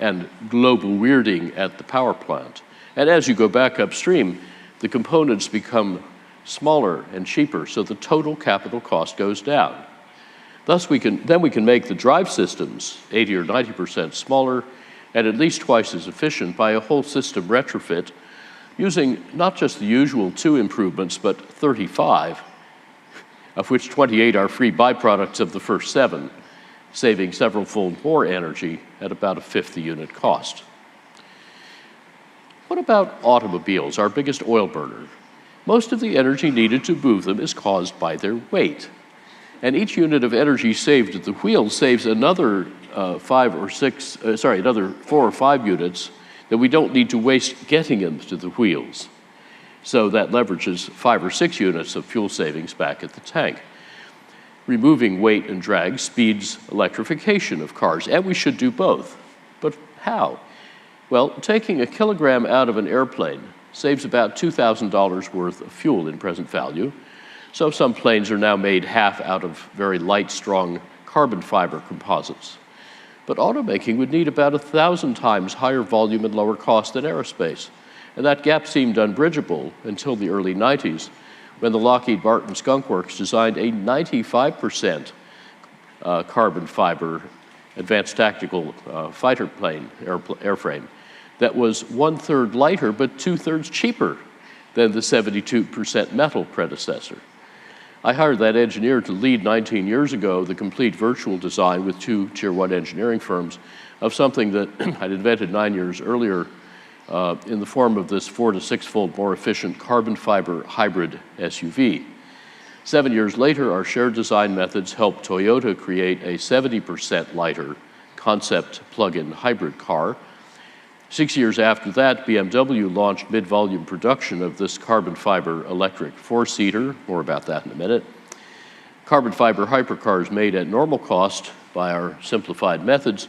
and global weirding at the power plant. And as you go back upstream, the components become smaller and cheaper, so the total capital cost goes down. Thus, we can make the drive systems 80 or 90% smaller and at least twice as efficient by a whole system retrofit, using not just the usual 2 improvements, but 35, of which 28 are free byproducts of the first 7, saving several-fold more energy at about 1/5 the unit cost. What about automobiles, our biggest oil burner? Most of the energy needed to move them is caused by their weight. And each unit of energy saved at the wheel saves another another 4 or 5 units that we don't need to waste getting into the wheels. So that leverages 5 or 6 units of fuel savings back at the tank. Removing weight and drag speeds electrification of cars, and we should do both. But how? Well, taking a kilogram out of an airplane saves about $2,000 worth of fuel in present value. So some planes are now made half out of very light, strong carbon fiber composites. But automaking would need about 1,000 times higher volume and lower cost than aerospace. And that gap seemed unbridgeable until the early 90s, when the Lockheed Martin Skunk Works designed a 95% carbon fiber advanced tactical fighter plane airframe that was 1/3 lighter but 2/3 cheaper than the 72% metal predecessor. I hired that engineer to lead 19 years ago the complete virtual design with 2 Tier 1 engineering firms of something that I'd invented 9 years earlier in the form of this 4 to 6-fold more efficient carbon fiber hybrid SUV. 7 years later, our shared design methods helped Toyota create a 70% lighter concept plug-in hybrid car. 6 years after that, BMW launched mid-volume production of this carbon fiber electric 4-seater, more about that in a minute. Carbon fiber hypercars made at normal cost by our simplified methods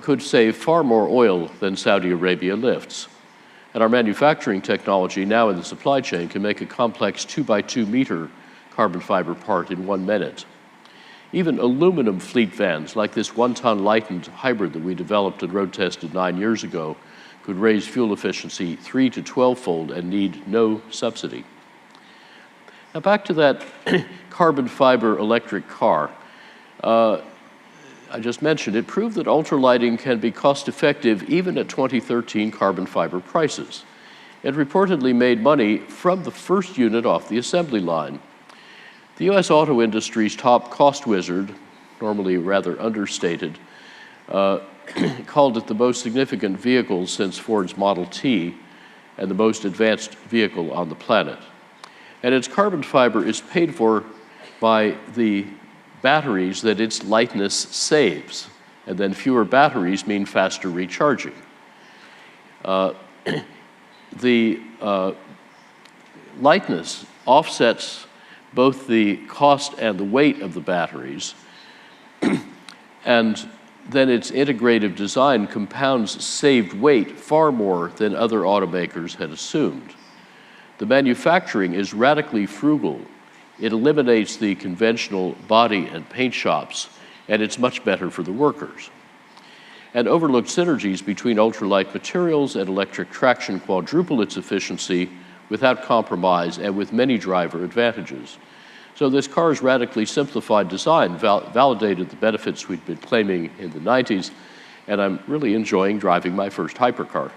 could save far more oil than Saudi Arabia lifts. And our manufacturing technology now in the supply chain can make a complex 2x2 meter carbon fiber part in 1 minute. Even aluminum fleet vans, like this 1-ton lightened hybrid that we developed and road tested 9 years ago, could raise fuel efficiency 3 to 12-fold and need no subsidy. Now back to that carbon fiber electric car. I just mentioned, it proved that ultralighting can be cost-effective even at 2013 carbon fiber prices. It reportedly made money from the first unit off the assembly line. The US auto industry's top cost wizard, normally rather understated, called it the most significant vehicle since Ford's Model T and the most advanced vehicle on the planet. And its carbon fiber is paid for by the batteries that its lightness saves, and then fewer batteries mean faster recharging. The lightness offsets both the cost and the weight of the batteries, and then its integrative design compounds saved weight far more than other automakers had assumed. The manufacturing is radically frugal. It eliminates the conventional body and paint shops, and it's much better for the workers. And overlooked synergies between ultralight materials and electric traction quadruple its efficiency without compromise and with many driver advantages. So this car's radically simplified design validated the benefits we'd been claiming in the 90s, and I'm really enjoying driving my first hypercar.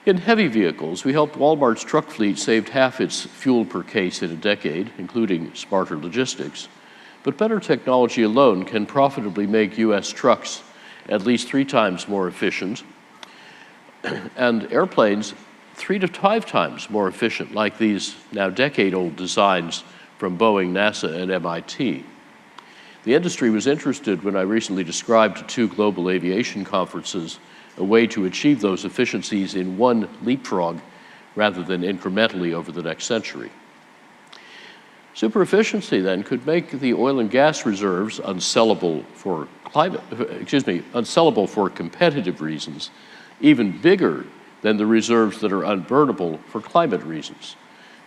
In heavy vehicles, we helped Walmart's truck fleet save half its fuel per case in a decade, including smarter logistics. But better technology alone can profitably make US trucks at least 3 times more efficient, and airplanes 3 to 5 times more efficient, like these now decade-old designs from Boeing, NASA, and MIT. The industry was interested when I recently described to 2 global aviation conferences a way to achieve those efficiencies in one leapfrog rather than incrementally over the next century. Super efficiency then could make the oil and gas reserves unsellable for competitive reasons, even bigger than the reserves that are unburnable for climate reasons,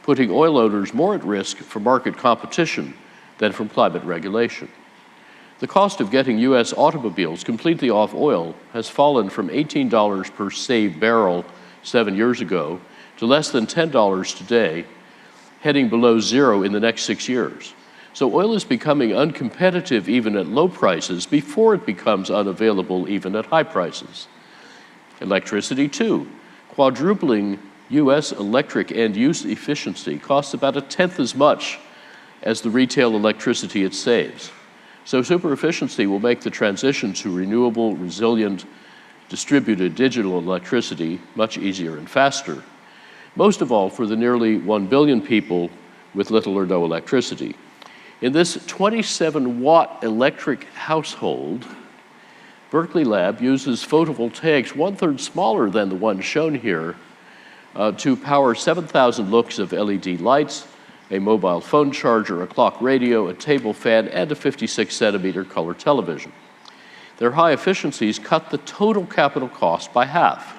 putting oil owners more at risk for market competition than from climate regulation. The cost of getting US automobiles completely off oil has fallen from $18 per saved barrel 7 years ago to less than $10 today, heading below zero in the next 6 years. So oil is becoming uncompetitive even at low prices before it becomes unavailable even at high prices. Electricity too. Quadrupling US electric end-use efficiency costs about 1/10 as much as the retail electricity it saves. So super efficiency will make the transition to renewable, resilient, distributed digital electricity much easier and faster. Most of all for the nearly 1 billion people with little or no electricity. In this 27-watt electric household, Berkeley Lab uses photovoltaics 1/3 smaller than the one shown here to power 7,000 looks of LED lights, a mobile phone charger, a clock radio, a table fan, and a 56-centimeter color television. Their high efficiencies cut the total capital cost by half,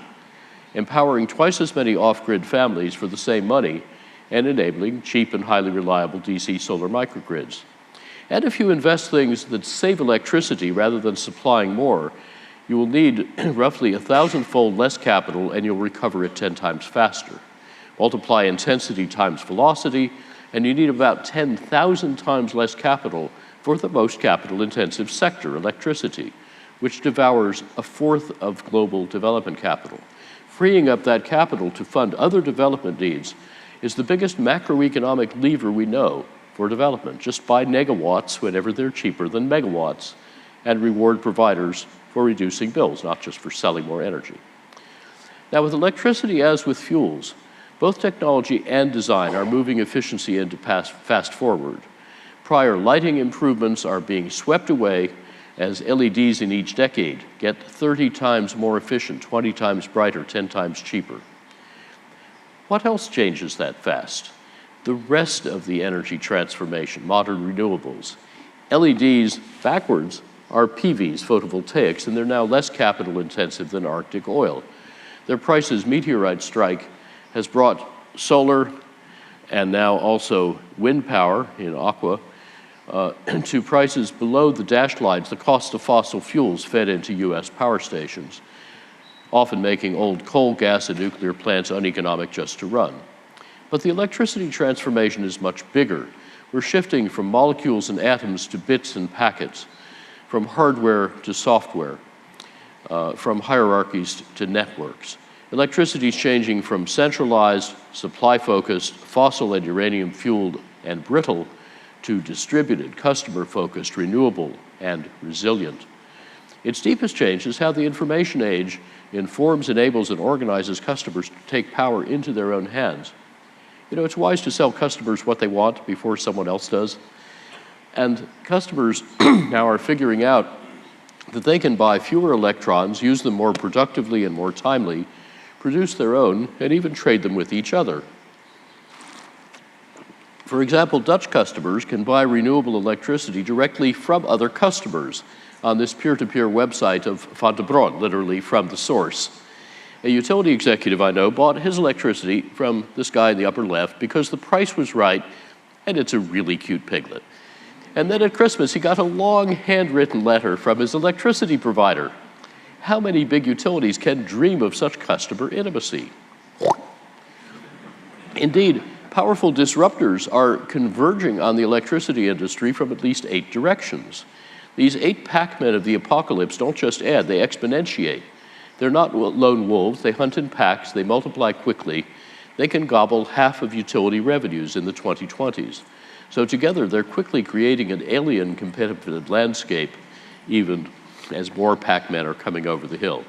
empowering twice as many off-grid families for the same money and enabling cheap and highly reliable DC solar microgrids. And if you invest things that save electricity rather than supplying more, you will need roughly 1,000-fold less capital and you'll recover it 10 times faster. Multiply intensity times velocity, and you need about 10,000 times less capital for the most capital-intensive sector, electricity, which devours 1/4 of global development capital. Freeing up that capital to fund other development needs is the biggest macroeconomic lever we know for development. Just buy negawatts whenever they're cheaper than megawatts and reward providers for reducing bills, not just for selling more energy. Now, with electricity as with fuels, both technology and design are moving efficiency into fast forward. Prior lighting improvements are being swept away as LEDs in each decade get 30 times more efficient, 20 times brighter, 10 times cheaper. What else changes that fast? The rest of the energy transformation, modern renewables. LEDs backwards are PVs, photovoltaics, and they're now less capital intensive than Arctic oil. Their price's meteorite strike has brought solar and now also wind power in aqua to prices below the dashed lines, the cost of fossil fuels fed into US power stations, often making old coal, gas, and nuclear plants uneconomic just to run. But the electricity transformation is much bigger. We're shifting from molecules and atoms to bits and packets, from hardware to software, from hierarchies to networks. Electricity is changing from centralized, supply-focused, fossil and uranium-fueled and brittle to distributed, customer-focused, renewable, and resilient. Its deepest change is how the information age informs, enables, and organizes customers to take power into their own hands. You know, it's wise to sell customers what they want before someone else does. And customers now are figuring out that they can buy fewer electrons, use them more productively and more timely, produce their own, and even trade them with each other. For example, Dutch customers can buy renewable electricity directly from other customers on this peer-to-peer website of Van de Bron, literally from the source. A utility executive I know bought his electricity from this guy in the upper left because the price was right, and it's a really cute piglet. And then at Christmas, he got a long handwritten letter from his electricity provider. How many big utilities can dream of such customer intimacy? Indeed, powerful disruptors are converging on the electricity industry from at least 8 directions. These 8 pack-men of the apocalypse don't just add, they exponentiate. They're not lone wolves, they hunt in packs, they multiply quickly. They can gobble half of utility revenues in the 2020s. So together, they're quickly creating an alien competitive landscape, even as more pac-men are coming over the hill.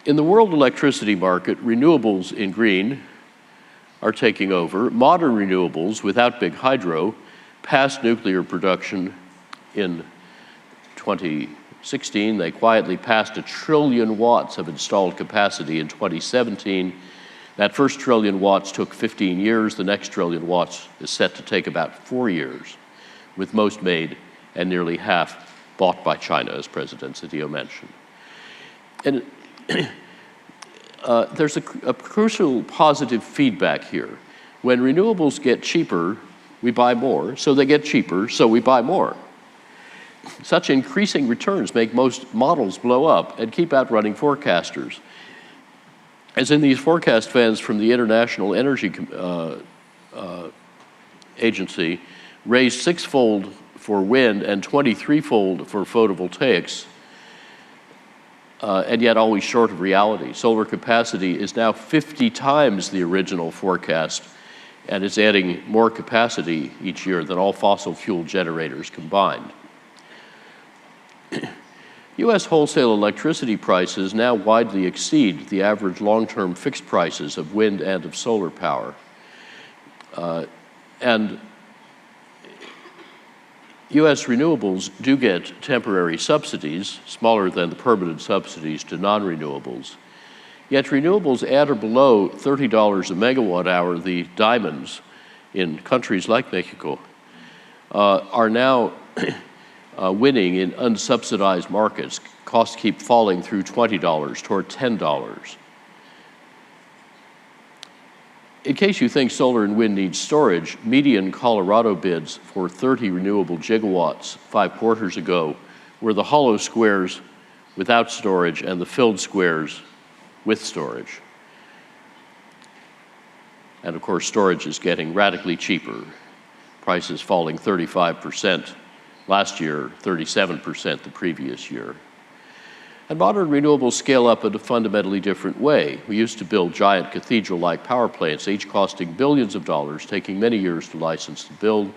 In the world electricity market, renewables in green are taking over. Modern renewables, without big hydro, passed nuclear production in 2016. They quietly passed 1 trillion watts of installed capacity in 2017. That first 1 trillion watts took 15 years. The next 1 trillion watts is set to take about 4 years, with most made and nearly half bought by China, as President Cedillo mentioned. And there's a crucial positive feedback here. When renewables get cheaper, we buy more, so they get cheaper, so we buy more. Such increasing returns make most models blow up and keep outrunning forecasters. As in these forecast fans from the International Energy Agency raised 6-fold for wind and 23-fold for photovoltaics, and yet always short of reality. Solar capacity is now 50 times the original forecast, and it's adding more capacity each year than all fossil fuel generators combined. U.S. wholesale electricity prices now widely exceed the average long-term fixed prices of wind and of solar power. And U.S. renewables do get temporary subsidies, smaller than the permanent subsidies to non-renewables. Yet renewables at or below $30 a megawatt hour, the diamonds in countries like Mexico, are now winning in unsubsidized markets. Costs keep falling through $20 toward $10. In case you think solar and wind need storage, median Colorado bids for 30 renewable gigawatts 5 quarters ago were the hollow squares without storage and the filled squares with storage. And of course, storage is getting radically cheaper. Prices falling 35% last year, 37% the previous year. And modern renewables scale up in a fundamentally different way. We used to build giant cathedral-like power plants, each costing billions of dollars, taking many years to license to build.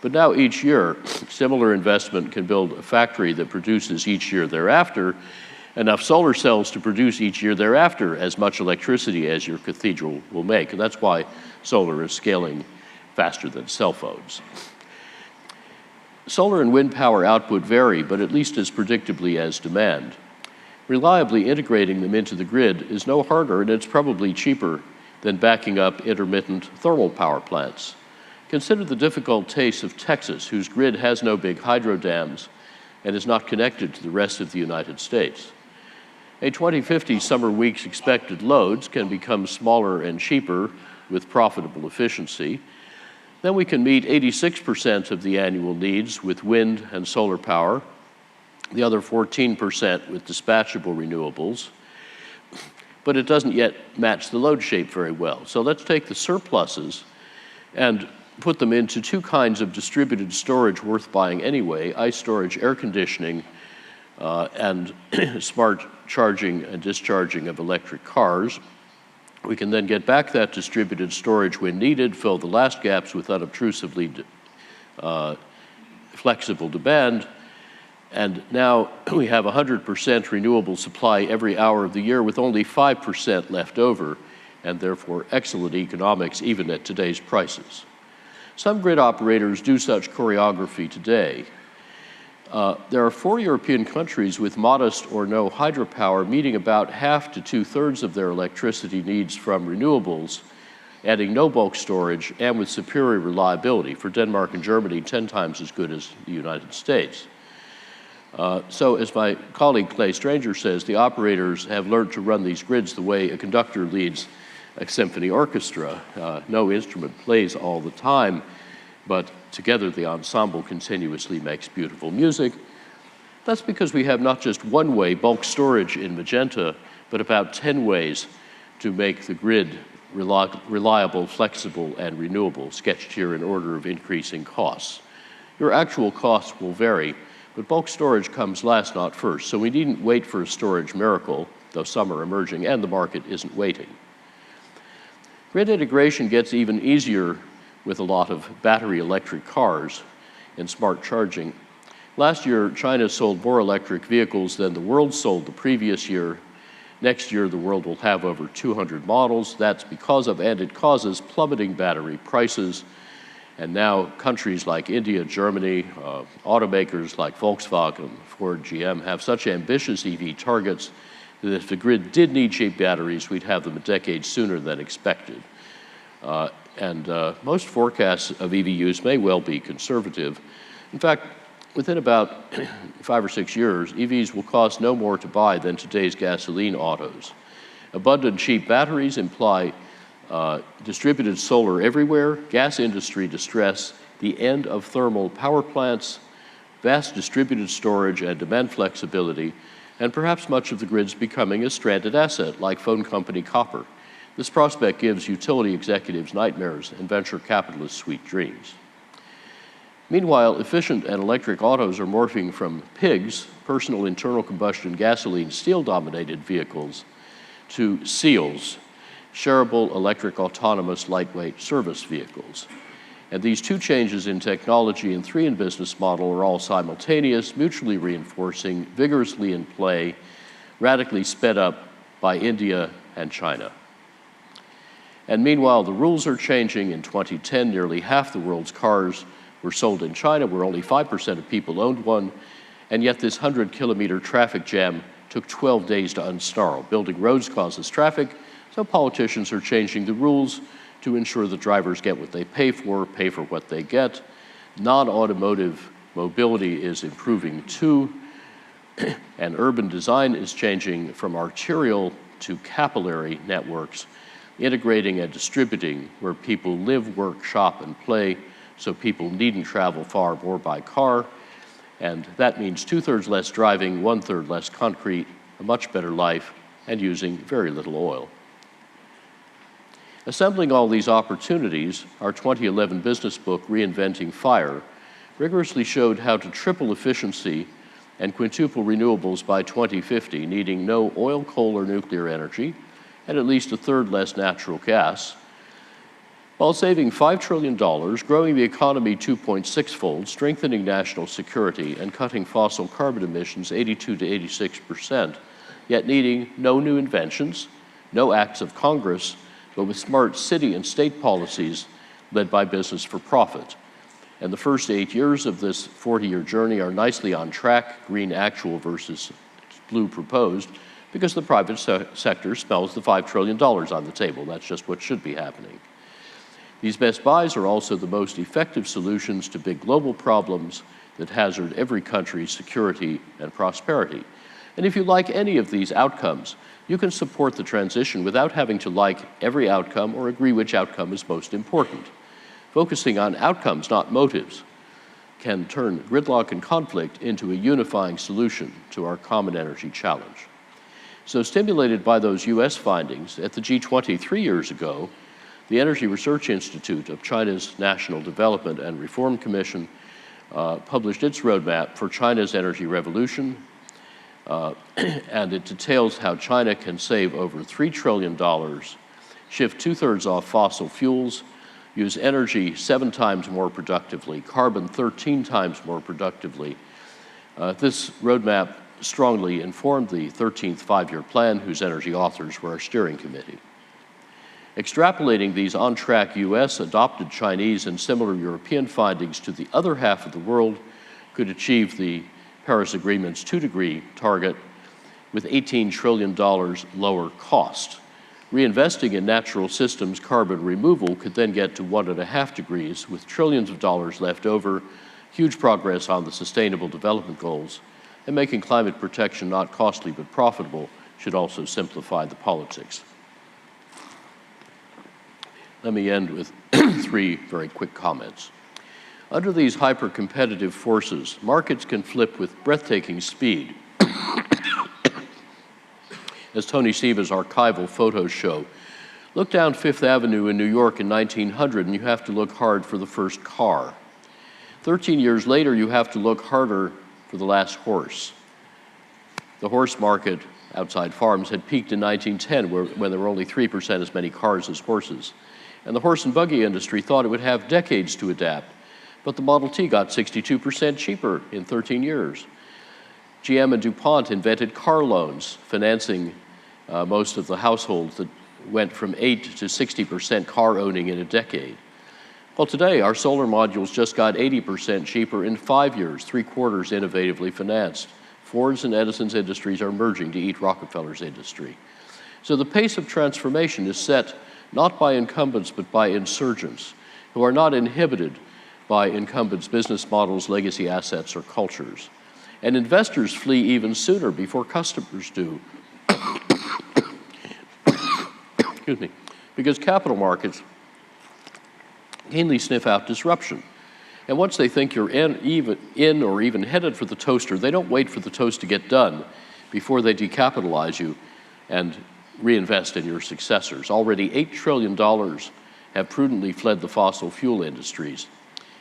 But now each year, similar investment can build a factory that produces each year thereafter enough solar cells to produce each year thereafter as much electricity as your cathedral will make. And that's why solar is scaling faster than cell phones. Solar and wind power output vary, but at least as predictably as demand. Reliably integrating them into the grid is no harder, and it's probably cheaper than backing up intermittent thermal power plants. Consider the difficult case of Texas, whose grid has no big hydro dams and is not connected to the rest of the United States. A 2050 summer week's expected loads can become smaller and cheaper with profitable efficiency. Then we can meet 86% of the annual needs with wind and solar power, the other 14% with dispatchable renewables, but it doesn't yet match the load shape very well. So let's take the surpluses and put them into 2 kinds of distributed storage worth buying anyway: ice storage, air conditioning, and smart charging and discharging of electric cars. We can then get back that distributed storage when needed, fill the last gaps with unobtrusively flexible demand, and now we have 100% renewable supply every hour of the year with only 5% left over, and therefore excellent economics even at today's prices. Some grid operators do such choreography today. There are 4 European countries with modest or no hydropower meeting about half to 2/3 of their electricity needs from renewables, adding no bulk storage and with superior reliability, for Denmark and Germany 10 times as good as the United States. So as my colleague Clay Stranger says, the operators have learned to run these grids the way a conductor leads a symphony orchestra. No instrument plays all the time, but together the ensemble continuously makes beautiful music. That's because we have not just one way, bulk storage in Magenta, but about 10 ways to make the grid reliable, flexible, and renewable, sketched here in order of increasing costs. Your actual costs will vary, but bulk storage comes last, not first. So we needn't wait for a storage miracle, though some are emerging, and the market isn't waiting. Grid integration gets even easier with a lot of battery electric cars and smart charging. Last year, China sold more electric vehicles than the world sold the previous year. Next year, the world will have over 200 models. That's because of, and it causes, plummeting battery prices. And now countries like India, Germany, automakers like Volkswagen, Ford, GM have such ambitious EV targets that if the grid did need cheap batteries, we'd have them a decade sooner than expected. Most forecasts of EV use may well be conservative. In fact, within about 5 or 6 years, EVs will cost no more to buy than today's gasoline autos. Abundant cheap batteries imply distributed solar everywhere, gas industry distress, the end of thermal power plants, vast distributed storage and demand flexibility, and perhaps much of the grid's becoming a stranded asset like phone company copper. This prospect gives utility executives nightmares and venture capitalists sweet dreams. Meanwhile, efficient and electric autos are morphing from pigs, personal internal combustion gasoline steel-dominated vehicles, to SEALs, shareable electric autonomous lightweight service vehicles. And these two changes in technology and three in business model are all simultaneous, mutually reinforcing, vigorously in play, radically sped up by India and China. And meanwhile, the rules are changing. In 2010, nearly half the world's cars were sold in China, where only 5% of people owned one, and yet this 100-kilometer traffic jam took 12 days to unsnarl. Building roads causes traffic, so politicians are changing the rules to ensure that drivers get what they pay for what they get. Non-automotive mobility is improving too, and urban design is changing from arterial to capillary networks, integrating and distributing where people live, work, shop, and play, so people needn't travel far more by car. And that means 2/3 less driving, 1/3 less concrete, a much better life, and using very little oil. Assembling all these opportunities, our 2011 business book, Reinventing Fire, rigorously showed how to triple efficiency and quintuple renewables by 2050, needing no oil, coal, or nuclear energy, and at least 1/3 less natural gas, while saving $5 trillion, growing the economy 2.6-fold, strengthening national security, and cutting fossil carbon emissions 82 to 86%, yet needing no new inventions, no acts of Congress, but with smart city and state policies led by business for profit. And the first 8 years of this 40-year journey are nicely on track, green actual versus blue proposed, because the private sector smells the $5 trillion on the table. That's just what should be happening. These best buys are also the most effective solutions to big global problems that hazard every country's security and prosperity. And if you like any of these outcomes, you can support the transition without having to like every outcome or agree which outcome is most important. Focusing on outcomes, not motives, can turn gridlock and conflict into a unifying solution to our common energy challenge. So stimulated by those US findings, at the G20 3 years ago, the Energy Research Institute of China's National Development and Reform Commission published its roadmap for China's energy revolution, and it details how China can save over $3 trillion, shift 2/3 off fossil fuels, use energy 7 times more productively, carbon 13 times more productively. This roadmap strongly informed the 13th five-year plan, whose energy authors were our steering committee. Extrapolating these on-track US, adopted Chinese, and similar European findings to the other half of the world could achieve the Paris Agreement's 2-degree target with $18 trillion lower cost. Reinvesting in natural systems carbon removal could then get to 1.5 degrees, with trillions of dollars left over, huge progress on the Sustainable Development Goals, and making climate protection not costly but profitable should also simplify the politics. Let me end with 3 very quick comments. Under these hyper-competitive forces, markets can flip with breathtaking speed. As Tony Seva's archival photos show, look down Fifth Avenue in New York in 1900 and you have to look hard for the first car. 13 years later, you have to look harder for the last horse. The horse market outside farms had peaked in 1910 when there were only 3% as many cars as horses. And the horse and buggy industry thought it would have decades to adapt, but the Model T got 62% cheaper in 13 years. GM and DuPont invented car loans, financing most of the households that went from 8 to 60% car owning in a decade. Well, today, our solar modules just got 80% cheaper in 5 years, 3/4 innovatively financed. Ford's and Edison's industries are merging to eat Rockefeller's industry. So the pace of transformation is set not by incumbents, but by insurgents, who are not inhibited by incumbents' business models, legacy assets, or cultures. And investors flee even sooner before customers do. Excuse me. Because capital markets keenly sniff out disruption. And once they think you're in or even headed for the toaster, they don't wait for the toast to get done before they decapitalize you and reinvest in your successors. Already $8 trillion have prudently fled the fossil fuel industries.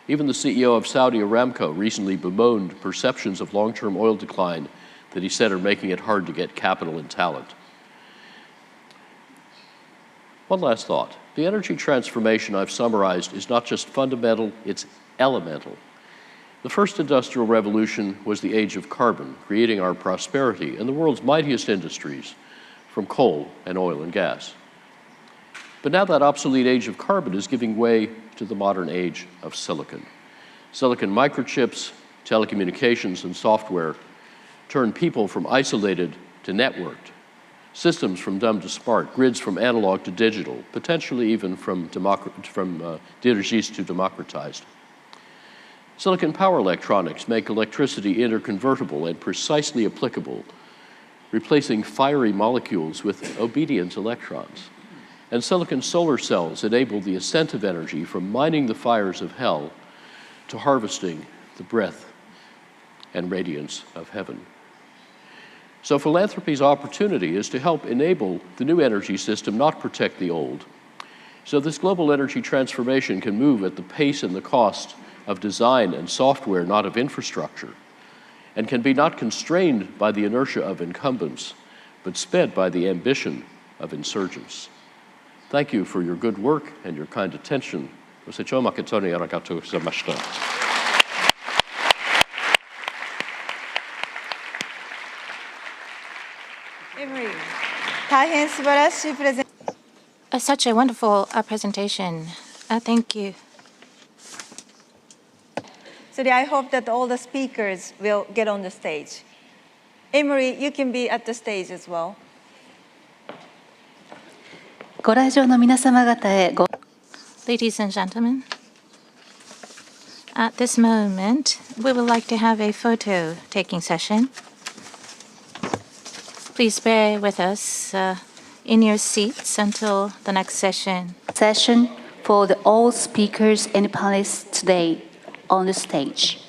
Even the CEO of Saudi Aramco recently bemoaned perceptions of long-term oil decline that he said are making it hard to get capital and talent. One last thought. The energy transformation I've summarized is not just fundamental, it's elemental. The first industrial revolution was the age of carbon, creating our prosperity and the world's mightiest industries, from coal and oil and gas. But now that obsolete age of carbon is giving way to the modern age of silicon. Silicon microchips, telecommunications, and software turn people from isolated to networked, systems from dumb to smart, grids from analog to digital, potentially even from dirigiste to democratized. Silicon power electronics make electricity interconvertible and precisely applicable, replacing fiery molecules with obedient electrons. And silicon solar cells enable the ascent of energy from mining the fires of hell to harvesting the breath and radiance of heaven. So philanthropy's opportunity is to help enable the new energy system, not protect the old. So this global energy transformation can move at the pace and the cost of design and software, not of infrastructure, and can be not constrained by the inertia of incumbents, but sped by the ambition of insurgents. Thank you for your good work and your kind attention. Emery, 大変素晴らしいプレゼン。Such a wonderful presentation. Thank you. So I hope that all the speakers will get on the stage. Emery, you can be at the stage as well. ご来場の皆様方へ Ladies and gentlemen, at this moment, we would like to have a photo-taking session. Please bear with us in your seats until the next session. Session for all speakers and panelists today on the stage.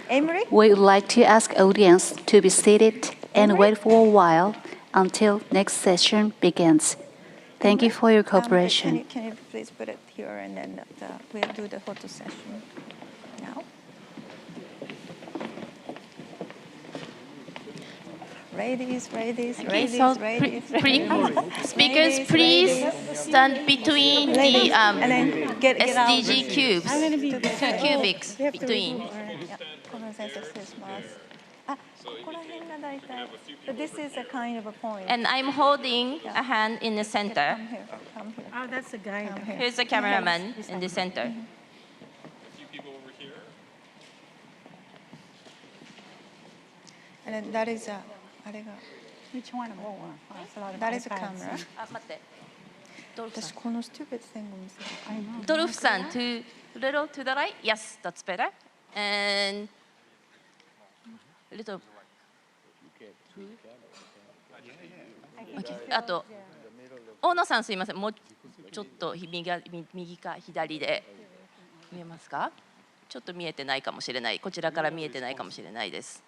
Emery? We would like to ask audience to be seated and wait for a while until next session begins. Thank you for your cooperation. Can you please put it here and then we'll do the photo session now. Ladies. Speakers, please stand between the SDG cubes, 2 cubics between. This is a kind of a point. And I'm holding a hand in the center. Come here. Oh, that's the guy. Here's the cameraman in the center. A few people over here. And then that is Which one? that is a camera. 私このステューピッド戦後見せる。Dolph-san, too little to the right. Yes, that's better. And a little. Okay. あと、大野さんすいません。もうちょっと右か左で見えますか？ちょっと見えてないかもしれない。こちらから見えてないかもしれないです。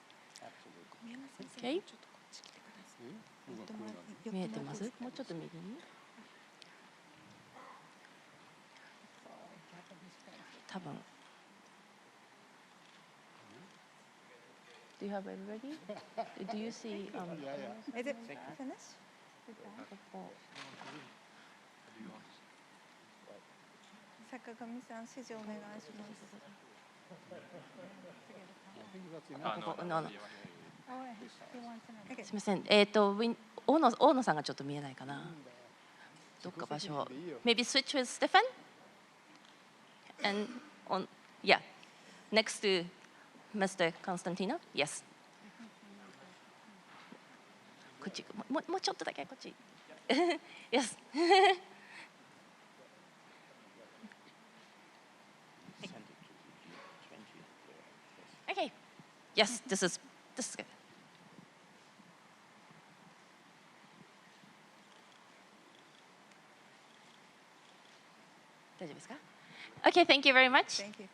Okay? 見えてます？もうちょっと右に。多分。Do you have everybody? Do you see? Is it finished? 坂上さん指示お願いします。すみません。大野さんがちょっと見えないかな。どっか場所。Maybe switch with Stefan? And on, yeah, next to Mr. Constantino? Yes. こっち、もうちょっとだけこっち。Yes. Okay. Yes, this is good. 大丈夫ですか？Okay, thank you very much. Thank you.